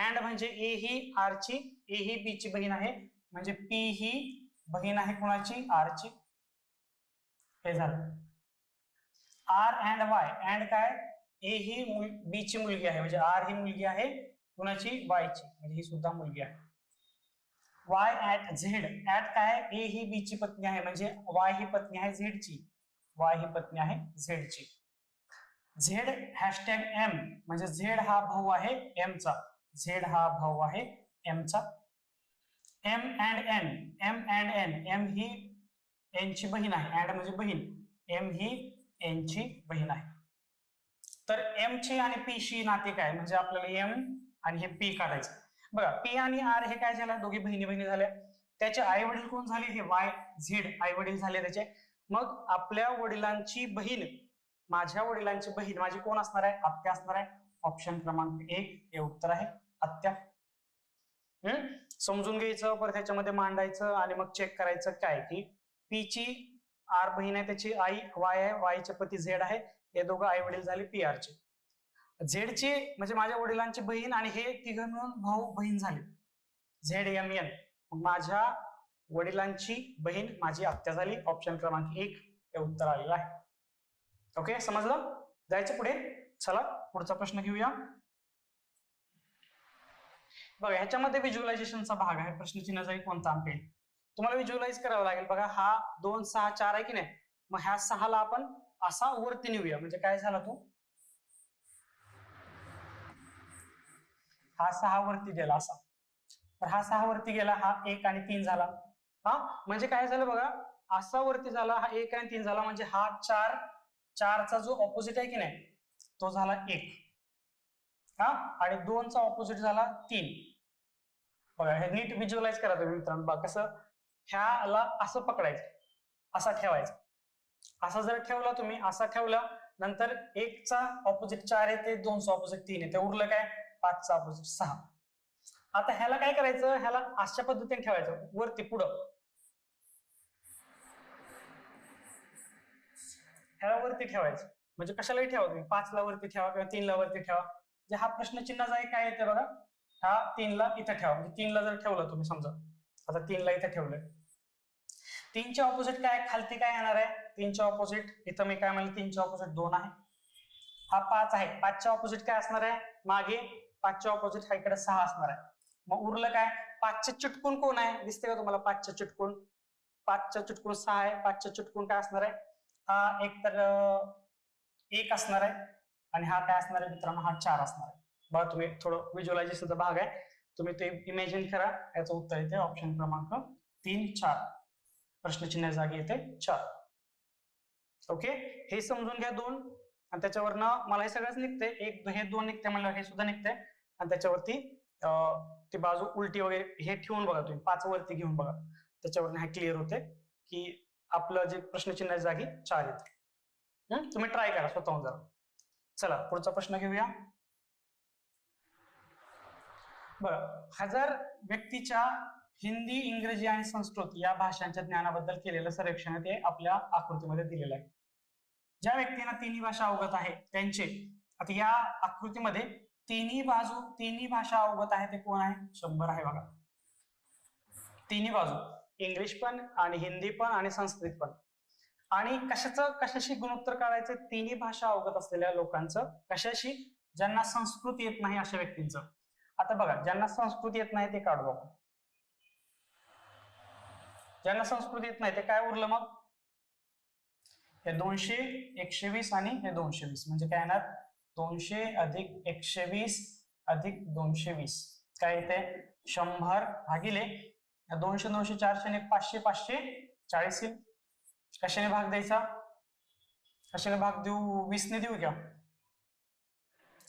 अँड म्हणजे ए ही आर ची, ए ही बी ची बहीण आहे म्हणजे पी ही बहीण आहे कुणाची आर ची. हे झालं. आर अँड वाय, अँड काय ए ही बी ची मुलगी आहे म्हणजे आर ही मुलगी आहे कुणाची वाय ची म्हणजे ही सुद्धा मुलगी आहे. वाय ऍट झेड, ऍट काय ए ही बी ची पत्नी आहे म्हणजे वाय ही पत्नी आहे झेड ची, वाय ही पत्नी आहे झेड ची. झेड हॅशटॅग एम म्हणजे झेड हा भाऊ आहे एमचा, झेड हा भाऊ आहे एमचा. M and N, M and N, M ही एनची बहीण आहे, अँड म्हणजे बहीण, एम ही एनची बहीण आहे. तर एम ची आणि पी शी नाते काय, म्हणजे आपल्याला एम आणि हे पी काढायचं. बघा पी आणि आर हे काय झालं, दोघी बहिणी बहिणी झाल्या. त्याचे आई वडील कोण झाले, हे वाय झेड आई वडील झाले त्याचे. मग आपल्या वडिलांची बहीण, माझ्या वडिलांची बहीण माझी कोण असणार आहे, आत्या असणार आहे. ऑप्शन क्रमांक 1 हे उत्तर आहे, आत्या. समजून घ्यायचं, परत त्याच्यामध्ये मांडायचं आणि मग चेक करायचं काय की पी ची आर बहीण आहे, त्याची आई वाय आहे, वायचे पती झेड आहे, हे दोघं आई वडील झाले पी आर चे. झेड ची म्हणजे माझ्या वडिलांची बहीण आणि हे तिघं मिळून भाऊ बहीण झाले, झेड एम एन. माझ्या वडिलांची बहीण माझी आत्या झाली. ऑप्शन क्रमांक 1 हे उत्तर आलेलं आहे. ओके, समजलं? जायचं पुढे. चला पुढचा प्रश्न घेऊया. बघा ह्याच्यामध्ये व्हिज्युअलायझेशनचा भाग आहे. प्रश्नचिन्ह जाईल कोणता अंक येईल तुम्हाला व्हिज्युअलाइज करावं लागेल. बघा हा 2 6 4 आहे की नाही, मग ह्या 6 ला आपण असा वरती नेऊया. म्हणजे काय झाला तो, हा 6 वरती गेला असा, तर हा 6 वरती गेला, हा 1 आणि 3 झाला. हा म्हणजे काय झालं बघा, असा वरती झाला, हा 1 आणि 3 झाला, म्हणजे हा 4 चा जो ऑपोजिट आहे की नाही तो झाला 1. हा आणि 2 चा ऑपोजिट झाला 3. बघा हे नीट व्हिज्युअलाइज करा तुम्ही मित्रांनो. बघा कसं, ह्याला असं पकडायचं, असा ठेवायचा. असा जर ठेवला तुम्ही, असा ठेवला, नंतर 1 चा ऑपोजिट 4 येते, 2 चा ऑपोजिट 3 येते, उरलं काय 5 चा ऑपोजिट 6. आता ह्याला काय करायचं, ह्याला अशा पद्धतीने ठेवायचं वरती पुढं, ह्याला वरती ठेवायचं. म्हणजे कशालाही ठेवा तुम्ही, 5 ला वरती ठेवा किंवा 3 ला वरती ठेवा. म्हणजे हा प्रश्नचिन्हाचा एक काय येते बघा, हा 3 ला इथं ठेवा. म्हणजे 3 ला जर ठेवलं तुम्ही, समजा आता 3 ला इथं ठेवलंय, 3 च्या ऑपोजिट काय खालती काय येणार आहे, 3 च्या ऑपोजिट इथं मी काय म्हणलं, 3 च्या ऑपोजिट 2 आहे, हा 5 आहे, 5 च्या ऑपोजिट काय असणार आहे मागे, 5 च्या ऑपोजिट हा इकडे 6 असणार आहे. मग उरलं काय, 5 च्या चिटकून कोण आहे, दिसते का तुम्हाला 5 च्या चिटकून, 5 च्या चिटकून 6 आहे, 5 च्या चिटकून काय असणार आहे, हा एक तर 1 असणार आहे आणि हा काय असणार आहे मित्रांनो, हा 4 असणार आहे. बघा तुम्ही थोडं व्हिज्युअलायझेशनचा भाग आहे, तुम्ही ते इमॅजिन करा. याचं उत्तर येते ऑप्शन क्रमांक 3 4, प्रश्नचिन्ह जागी येते 4. ओके, हे समजून घ्या 2 आणि त्याच्यावरनं मला हे सगळंच निघते, एक हे 2 निघते म्हणलं, हे सुद्धा निघते आणि त्याच्यावरती ती बाजू उलटी वगैरे हे ठेवून बघा तुम्ही, 5 वरती घेऊन बघा, त्याच्यावरनं हे क्लिअर होते की आपलं जे प्रश्नचिन्ह जागी 4 येते. तुम्ही ट्राय करा स्वतःहून जरा. चला पुढचा प्रश्न घेऊया. बरं, 1000 व्यक्तीच्या हिंदी, इंग्रजी आणि संस्कृत या भाषांच्या ज्ञानाबद्दल केलेलं सर्वेक्षण ते आपल्या आकृतीमध्ये दिलेलं आहे. ज्या व्यक्तींना तिन्ही भाषा अवगत आहे त्यांचे, आता या आकृतीमध्ये तिन्ही भाषा अवगत आहे ते कोण आहे, 100 आहे बघा. तिन्ही बाजू, इंग्लिश पण आणि हिंदी पण आणि संस्कृत पण. आणि कशाशी गुणोत्तर काढायचं, तिन्ही भाषा अवगत असलेल्या लोकांचं कशाशी, ज्यांना संस्कृत येत नाही अशा व्यक्तींचं. आता बघा ज्यांना संस्कृत येत नाही ते काढू आपण. ज्यांना संस्कृत येत नाही ते काय उरलं मग, हे 200 120 आणि हे 220, म्हणजे काय येणार 200 अधिक 120 अधिक 220 काय येते 100 भागिले 200 200 400 500 540 येईल. कशाने भाग द्यायचा, कशाने भाग देऊ, 20 ने देऊ क्या,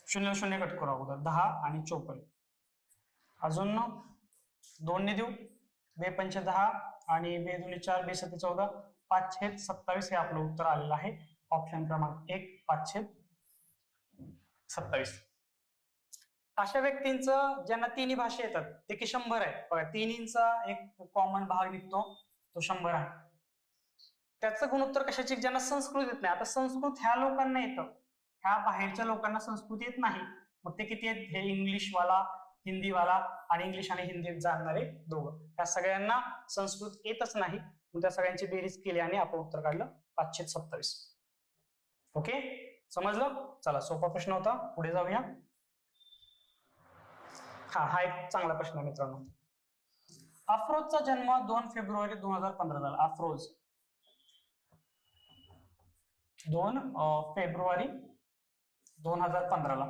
0 0 कट करू अगोदर, 10 आणि 54, अजून 2 ने देऊ, 2 पंचे 10 आणि 2 दुनी 4 2 7 14, 5 छेद 27 हे आपलं उत्तर आलेलं आहे. ऑप्शन क्रमांक 1 5 छेद 27. अशा व्यक्तींचं ज्यांना तिन्ही भाषा येतात ते की 100 आहे बघा, तिन्हींचा एक कॉमन भाग निघतो तो 100 आहे. त्याचं गुणोत्तर कशाची, ज्यांना संस्कृत येत नाही. आता संस्कृत ह्या लोकांना येतं, ह्या बाहेरच्या लोकांना संस्कृत येत नाही, मग ते किती आहेत, हे इंग्लिशवाला हिंदीवाला आणि इंग्लिश आणि हिंदी जाणणारे दोघं, त्या सगळ्यांना संस्कृत येतच नाही. त्या सगळ्यांची बेरीज केली आणि आपण उत्तर काढलं 527. ओके, समजलं? चला सोपा प्रश्न होता, पुढे जाऊया. हा एक चांगला प्रश्न आहे मित्रांनो. अफरोजचा जन्म 2 फेब्रुवारी 2015 झाला. अफरोज 2 फेब्रुवारी 2015ला.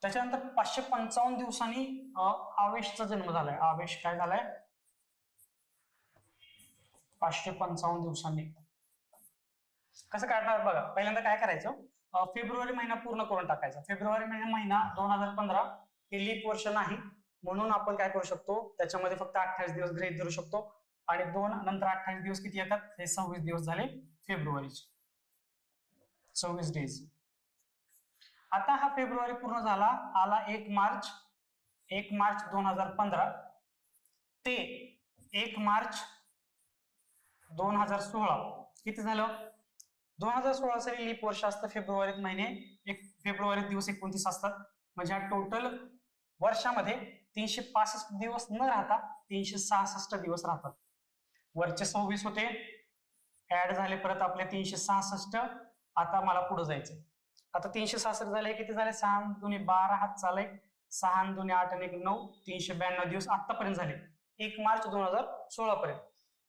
त्याच्यानंतर 555 दिवसांनी आवेशचा जन्म झालाय. आवेश काय झालाय? 555 दिवसांनी. कसं काढणार बघा. पहिल्यांदा काय करायचं, फेब्रुवारी महिना पूर्ण करून टाकायचा. फेब्रुवारी महिना 2015 हे लीप वर्ष नाही, म्हणून आपण काय करू शकतो, त्याच्यामध्ये फक्त 28 दिवस गृहीत धरू शकतो. आणि 2 नंतर 28 दिवस किती येतात? हे 26 दिवस झाले फेब्रुवारीचे, 26 डेज. आता हा फेब्रुवारी पूर्ण झाला, आला 1 मार्च. 1 मार्च 2015 ते 1 मार्च 2016 किती झालं? 2016 साली लीप वर्ष असतं. फेब्रुवारीत महिने फेब्रुवारीत दिवस 29 असतात. म्हणजे हा टोटल वर्षामध्ये 365 दिवस न राहता 366 दिवस राहतात. वरचे 26 होते, ऍड झाले परत आपले 366. आता मला पुढे जायचं. आता 366 झाले, किती झाले? 6 दुनी 12 हात चालय, 6 दुनी 8 आणि 1 9, 392 दिवस आतापर्यंत झाले 1 मार्च 2016 पर्यंत.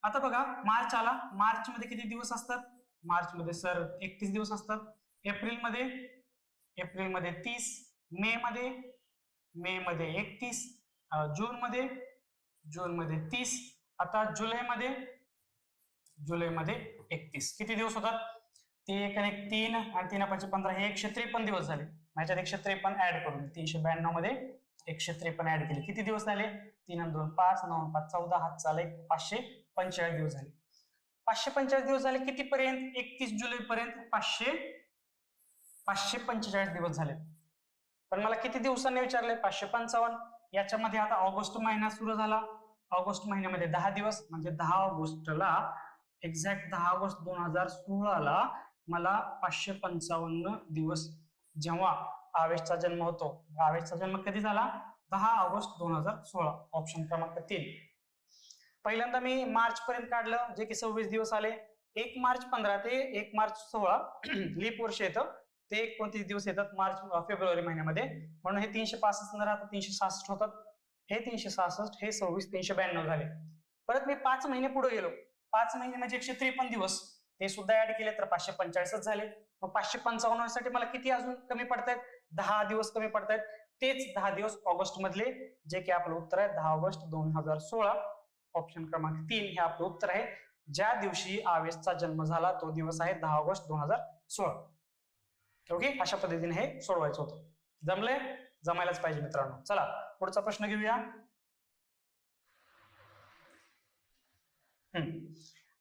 आता बघा, मार्च आला. मार्च मध्ये किती दिवस असतात? मार्च मध्ये सर 31 दिवस असतात. एप्रिल मध्ये 30, मे मध्ये 31, जून मध्ये 30. आता जुलै मध्ये 31. किती दिवस होतात? ते 1 आणि 1 3 आणि 3 5 15, हे 153 दिवस झाले. माझ्यात 153 ऍड करून 392 मध्ये 153 ऍड केले. किती दिवस झाले? 3 आणि 2 5, 9 आणि 5 14, हात चाले 545 दिवस झाले. 545 दिवस झाले किती पर्यंत? 31 जुलै पर्यंत 545 दिवस झाले. पण मला किती दिवसांनी विचारले? 555. याच्यामध्ये आता ऑगस्ट महिना सुरू झाला. ऑगस्ट महिन्यामध्ये 10 दिवस, म्हणजे 10 ऑगस्टला एक्झॅक्ट 10 ऑगस्ट 2016ला मला 555 दिवस, जेव्हा आवेशचा जन्म होतो. आवेशचा जन्म कधी झाला? 10 ऑगस्ट 2016. ऑप्शन क्रमांक 3. पहिल्यांदा मी मार्च पर्यंत काढलं, जे की 26 दिवस आले. 1 मार्च 15 ते 1 मार्च 16 लीप वर्ष येतं. ते 29 दिवस येतात फेब्रुवारी महिन्यामध्ये, म्हणून हे 365 न राहता 366 होतात. हे 366, हे 26, 392 झाले. परत मी 5 महिने पुढे गेलो. 5 महिने म्हणजे 153 दिवस, ते सुद्धा ऍड केले तर 545 झाले. मग 555 साठी मला किती अजून कमी पडतायत? 10 दिवस कमी पडतायत. तेच 10 दिवस ऑगस्ट मधले, जे की आपलं उत्तर आहे 10 ऑगस्ट 2016. ऑप्शन क्रमांक 3 हे आपलं उत्तर आहे. ज्या दिवशी आवेशचा जन्म झाला तो दिवस आहे 10 ऑगस्ट 2016. ओके, अशा पद्धतीने हे सोडवायचं होतं. जमले? जमायलाच पाहिजे मित्रांनो. चला पुढचा प्रश्न घेऊया.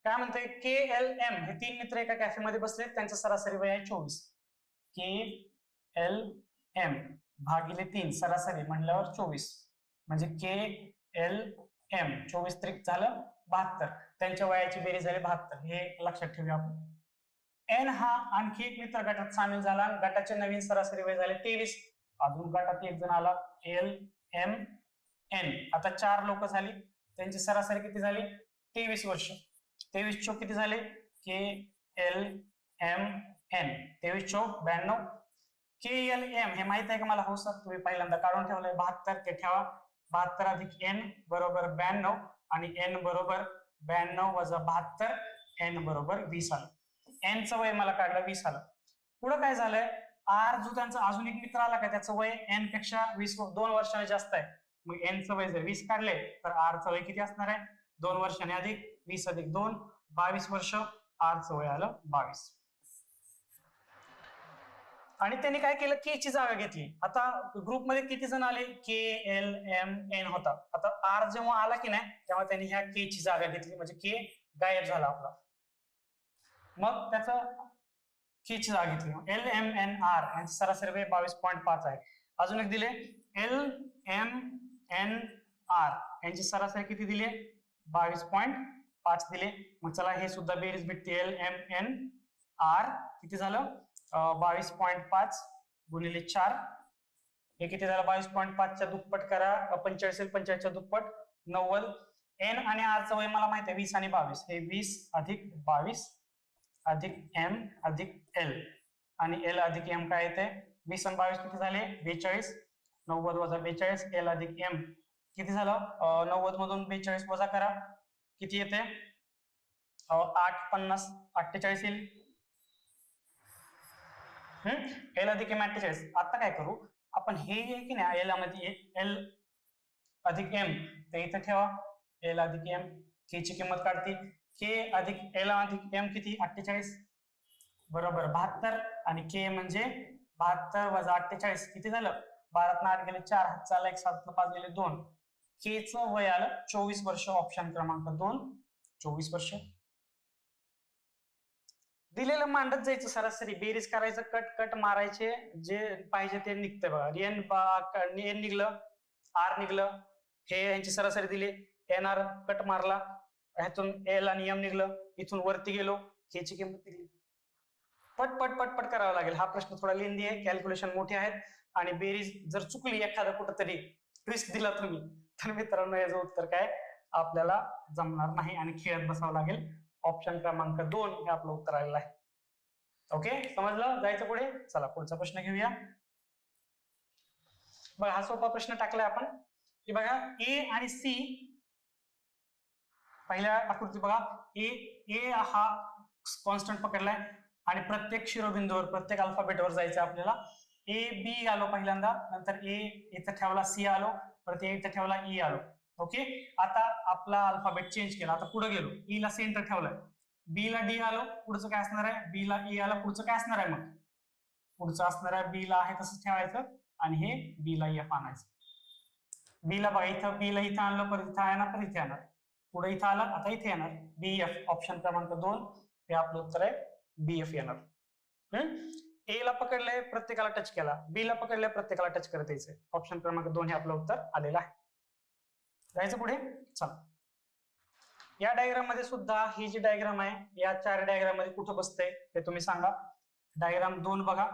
काय म्हणते? KLM हे 3 मित्र एका कॅफेमध्ये बसले, त्यांचं सरासरी वय आहे 24. KLM भागिले 3 सरासरी म्हणल्यावर 24, म्हणजे KLM 24 त्रिक झालं 72. त्यांच्या वयाची बेरीज झाली 72. हे लक्षात ठेवूया आपण. N हा आणखी एक मित्र गटात सामील झाला. गटाचे नवीन सरासरी वय झाले 23. अजून गटात एक जण आला, LMN. आता 4 लोक झाली, त्यांची सरासरी किती झाली? 23 वर्ष. 23 चौक किती झाले? KLMN 23 चौक 92. KLM हे माहित आहे का मला? हो सर, तुम्ही पहिल्यांदा काढून ठेवलंय 72. ते ठेवा. 72 अधिक N बरोबर 92 आणि N बरोबर 92 वजा 72, N बरोबर 20 आलं. N चं वय मला काढलं 20 आलं. पुढं काय झालंय? R जो त्यांचा अजून एक मित्र आला का, त्याचं वय N पेक्षा 2 वर्षांनी जास्त आहे. मग N चं वय जर 20 काढले तर R चं वय किती असणार आहे? 2 वर्षांनी अधिक 20 अधिक 2 22 वर्ष. R चं वय आलं 22. आणि त्यांनी काय केलं? K ची जागा घेतली. आता ग्रुपमध्ये किती जण आले? KLMN होता. आता R जेव्हा आला की नाही, तेव्हा त्यांनी ह्या K ची जागा घेतली, म्हणजे K गायब झाला आपला. मग त्याचं K ची जागा घेतली. LMNR यांची सरासरी वय 22.5 आहे. अजून एक दिले LMNR यांची सरासरी किती दिली? 22.5 दिले. मग चला हे सुद्धा बेरीज भेटते. LMNR किती झालं? 22.5 गुणिले 4, हे किती झालं? 22.5 च्या दुप्पट करा, 45 45 च्या दुप्पट 90. N आणि R चं वय मला माहिती आहे 20 आणि 22. हे 20 अधिक 22 अधिक M अधिक L, आणि L अधिक M काय येते? 20 आणि 22 किती झाले? 42. 90 वजा 42, L अधिक M किती झालं? 90 मधून 42 वजा करा, किती येते? 8 50 48 येईल. एल अधिक एम 48. आता काय करू आपण, हे की नाही एल मध्ये एल अधिक एम, ते इथं ठेवा. एल अधिक एम, के ची किंमत काढते. के अधिक एल अधिक एम किती 48 बरोबर 72. आणि के म्हणजे 72 वजा 48 किती झालं 12 8 गेले 4, हात चालला 1, 7 5 गेले 2. के चं वय आलं 24 वर्ष. ऑप्शन क्रमांक 2 24 वर्ष. दिलेलं मांडत जायचं, सरासरी बेरीज करायचं, कट कट मारायचे, जे पाहिजे ते निघतंय बघा. एन निघलं, आर निघलं, हे यांची सरासरी दिली, एन आर कट मारला, ह्यातून एल आणि एम निघलं, इथून वरती गेलो, के ची किंमत निघली. पट पट पट पट करावं लागेल. हा प्रश्न थोडा लेंदी आहे, कॅल्क्युलेशन मोठे आहेत, आणि बेरीज जर चुकली एखादं कुठंतरी ट्विस्ट दिला तुम्ही तर मित्रांनो याचं उत्तर काय आपल्याला जमणार नाही आणि खेळत बसावं लागेल. ऑप्शन क्रमांक 2 हे आपलं उत्तर आलेलं आहे. ओके, समजलं? जायचं पुढे. चला पुढचा प्रश्न घेऊया. बघा हा सोपा प्रश्न टाकलाय आपण की बघा ए आणि सी, पहिल्या आकृती बघा, ए हा कॉन्स्टंट पकडलाय आणि प्रत्येक शिरोबिंदूवर प्रत्येक अल्फाबेटवर जायचं आपल्याला. ए बी आलो पहिल्यांदा, नंतर ए इथं ठेवला, सी आलो, परत ए इथं ठेवला, ई आलो. ओके, आता आपला अल्फाबेट चेंज केला, आता पुढे गेलो, ई ला सेंटर ठेवलाय, बी ला डी आलो, पुढचं काय असणार आहे, बी ला ई आला, पुढचं काय असणार आहे, मग पुढचं असणार आहे बी ला आहे तसंच ठेवायचं आणि हे बी ला एफ आणायचं. बी ला बघा इथं, बी ला इथं आणलं, परत इथं येणार, परत इथे येणार, पुढे इथं आला, आता इथे येणार, बी एफ. ऑप्शन क्रमांक 2 हे आपलं उत्तर आहे, बी एफ येणार. ए ला पकडलंय, प्रत्येकाला टच केला, बी ला पकडलंय, प्रत्येकाला टच करत यायचंय. ऑप्शन क्रमांक 2 हे आपलं उत्तर आलेलं आहे. जायचं पुढे. चला, या डायग्राम मध्ये सुद्धा ही जी डायग्राम आहे, या 4 डायग्राम मध्ये कुठं बसतंय ते तुम्ही सांगा. डायग्राम 2 बघा,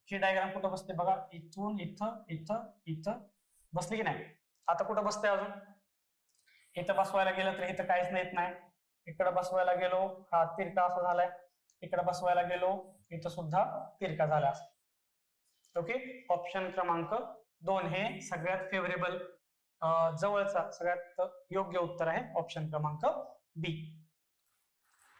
ही डायग्राम कुठं बसते बघा, इथून इथं इथं इथं बसली की नाही. आता कुठं बसते अजून, इथं बसवायला गेलं तर इथं काहीच येत नाही, इकडे बसवायला गेलो हा तिरका असा झालाय, इकडे बसवायला गेलो इथं सुद्धा तिरका झाला. ओके, ऑप्शन क्रमांक 2 हे सगळ्यात फेवरेबल जवळचा सगळ्यात योग्य उत्तर आहे, ऑप्शन क्रमांक बी.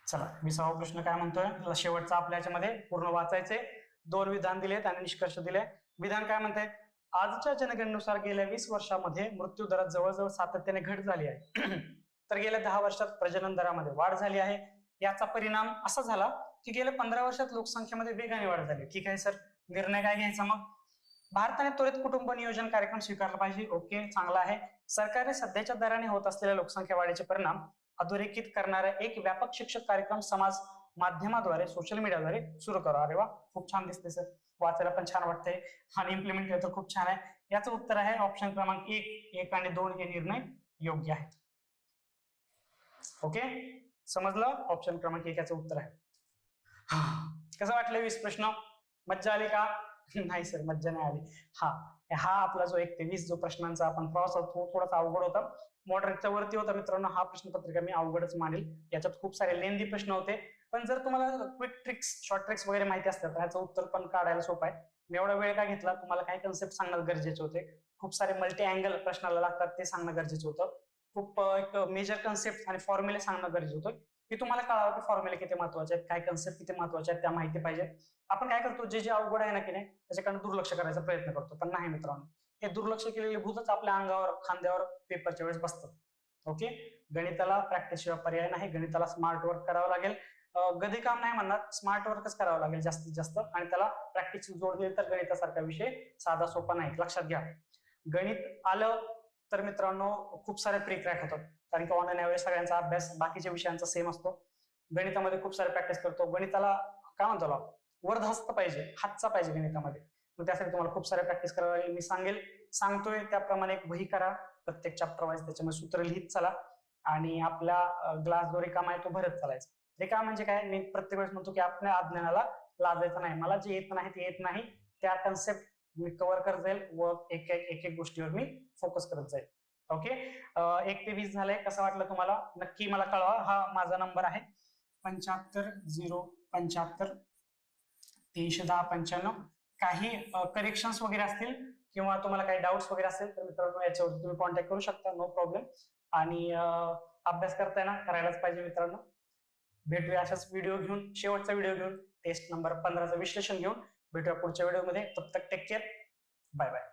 चला 20वा प्रश्न काय म्हणतोय, शेवटचा आपल्या याच्यामध्ये पूर्ण वाचायचे. 2 विधान दिलेत आणि निष्कर्ष दिले. विधान काय म्हणते, आजच्या जनगणनेनुसार गेल्या 20 वर्षांमध्ये मृत्यू दरात जवळजवळ सातत्याने घट झाली आहे तर गेल्या 10 वर्षात प्रजनन दरामध्ये वाढ झाली आहे. याचा परिणाम असा झाला की गेल्या 15 वर्षात लोकसंख्येमध्ये वेगाने वाढ झाली. ठीक आहे सर, निर्णय काय घ्यायचा मग, भारताने त्वरित कुटुंब नियोजन कार्यक्रम स्वीकारला पाहिजे. ओके, चांगला आहे. सरकारने सध्याच्या दराने होत असलेल्या लोकसंख्या वाढीचे परिणाम अधोरेखित करणारा एक व्यापक शिक्षक कार्यक्रम समाज माध्यमाद्वारे, सोशल मीडियाद्वारे सुरू करा. अरे वा, खूप छान दिसते सर, वाचायला पण छान वाटतंय आणि इम्प्लिमेंट केलं तर खूप छान आहे. याचं उत्तर आहे ऑप्शन क्रमांक 1 आणि 2 हे निर्णय योग्य आहे. ओके, समजलं, ऑप्शन क्रमांक 1 याचं उत्तर आहे. कसं वाटलं 20 प्रश्न, मज्जा आली का? नाही सर, मज्जा नाही आली. हा आपला जो 1 ते 20 जो प्रश्नांचा आपण प्रवास होतो थोडासा अवघड होता, मॉडरेटच्या वरती होता मित्रांनो. हा प्रश्नपत्रिका मी अवघडच मानेल, याच्यात खूप सारे लेंदी प्रश्न होते, पण जर तुम्हाला क्विक ट्रिक्स, शॉर्ट ट्रिक्स वगैरे माहिती असतात तर याचं उत्तर पण काढायला सोपं आहे. मी एवढा वेळ का घेतला, तुम्हाला काही कन्सेप्ट सांगणं गरजेचे होते. खूप सारे मल्टी अँगल प्रश्नाला लागतात, ते सांगणं गरजेचं होतं. खूप एक मेजर कन्सेप्ट आणि फॉर्म्युले सांगणं गरजेचं होतं की तुम्हाला कळावं की फॉर्म्युले किती महत्वाचे आहेत, काय कन्सेप्ट किती महत्वाचे आहेत, त्या माहिती पाहिजे. आपण काय करतो, जे अवघड आहे ना की नाही त्याच्याकडे दुर्लक्ष करायचा प्रयत्न करतो, पण नाही मित्रांनो, हे दुर्लक्ष केलेले भूतच आपल्या अंगावर, खांद्यावर पेपरच्या वेळेस बसतं. ओके, गणिताला प्रॅक्टिस शिवाय पर्याय नाही, गणिताला स्मार्ट वर्क करावं लागेल. गधी काम नाही म्हणणार, स्मार्ट वर्कच करावं लागेल जास्तीत जास्त, आणि त्याला प्रॅक्टिस जोड दिली तर गणितासारखा विषय साधा सोपा नाही, लक्षात घ्या. गणित आलं तर मित्रांनो खूप सारे प्री क्रॅक होतात, कारण की ऑनलाईन यावेळेस सगळ्यांचा अभ्यास बाकीच्या विषयांचा सेम असतो. गणितामध्ये खूप सारे प्रॅक्टिस करतो, गणिताला काय म्हणतो वर्धहस्त पाहिजे, हातचा पाहिजे गणितामध्ये, मग त्यासाठी तुम्हाला खूप सारे प्रॅक्टिस करावं लागेल. मी सांगतोय त्याप्रमाणे एक वही करा, प्रत्येक चॅप्टर वाईज त्याच्यामध्ये सूत्र लिहित चला, आणि आपला ग्लास जो रिकामा आहे तो भरत चालायचा. रिकाम म्हणजे काय, मी प्रत्येक वेळेस म्हणतो की आपल्या अज्ञानाला लाजायचं नाही, मला जे येत नाही ते येत नाही, त्या कन्सेप्ट मी कव्हर करत जाईल व एक एक गोष्टीवर मी फोकस करत जाईल. ओके, 1 ते 20 झालंय, कसं वाटलं तुम्हाला नक्की मला कळवा. हा माझा नंबर आहे 75 075 310 95. काही करेक्शन्स वगैरे असतील किंवा तुम्हाला काही डाऊट्स वगैरे असतील तर मित्रांनो याच्यावर तुम्ही कॉन्टॅक्ट करू शकता, नो प्रॉब्लेम. आणि अभ्यास करताय ना, करायलाच पाहिजे मित्रांनो. भेटूया अशाच व्हिडिओ घेऊन, शेवटचा व्हिडिओ घेऊन, टेस्ट नंबर 15चं विश्लेषण घेऊन. भेटूया पुढच्या व्हिडिओमध्ये. तब तक टेक केअर. Bye bye.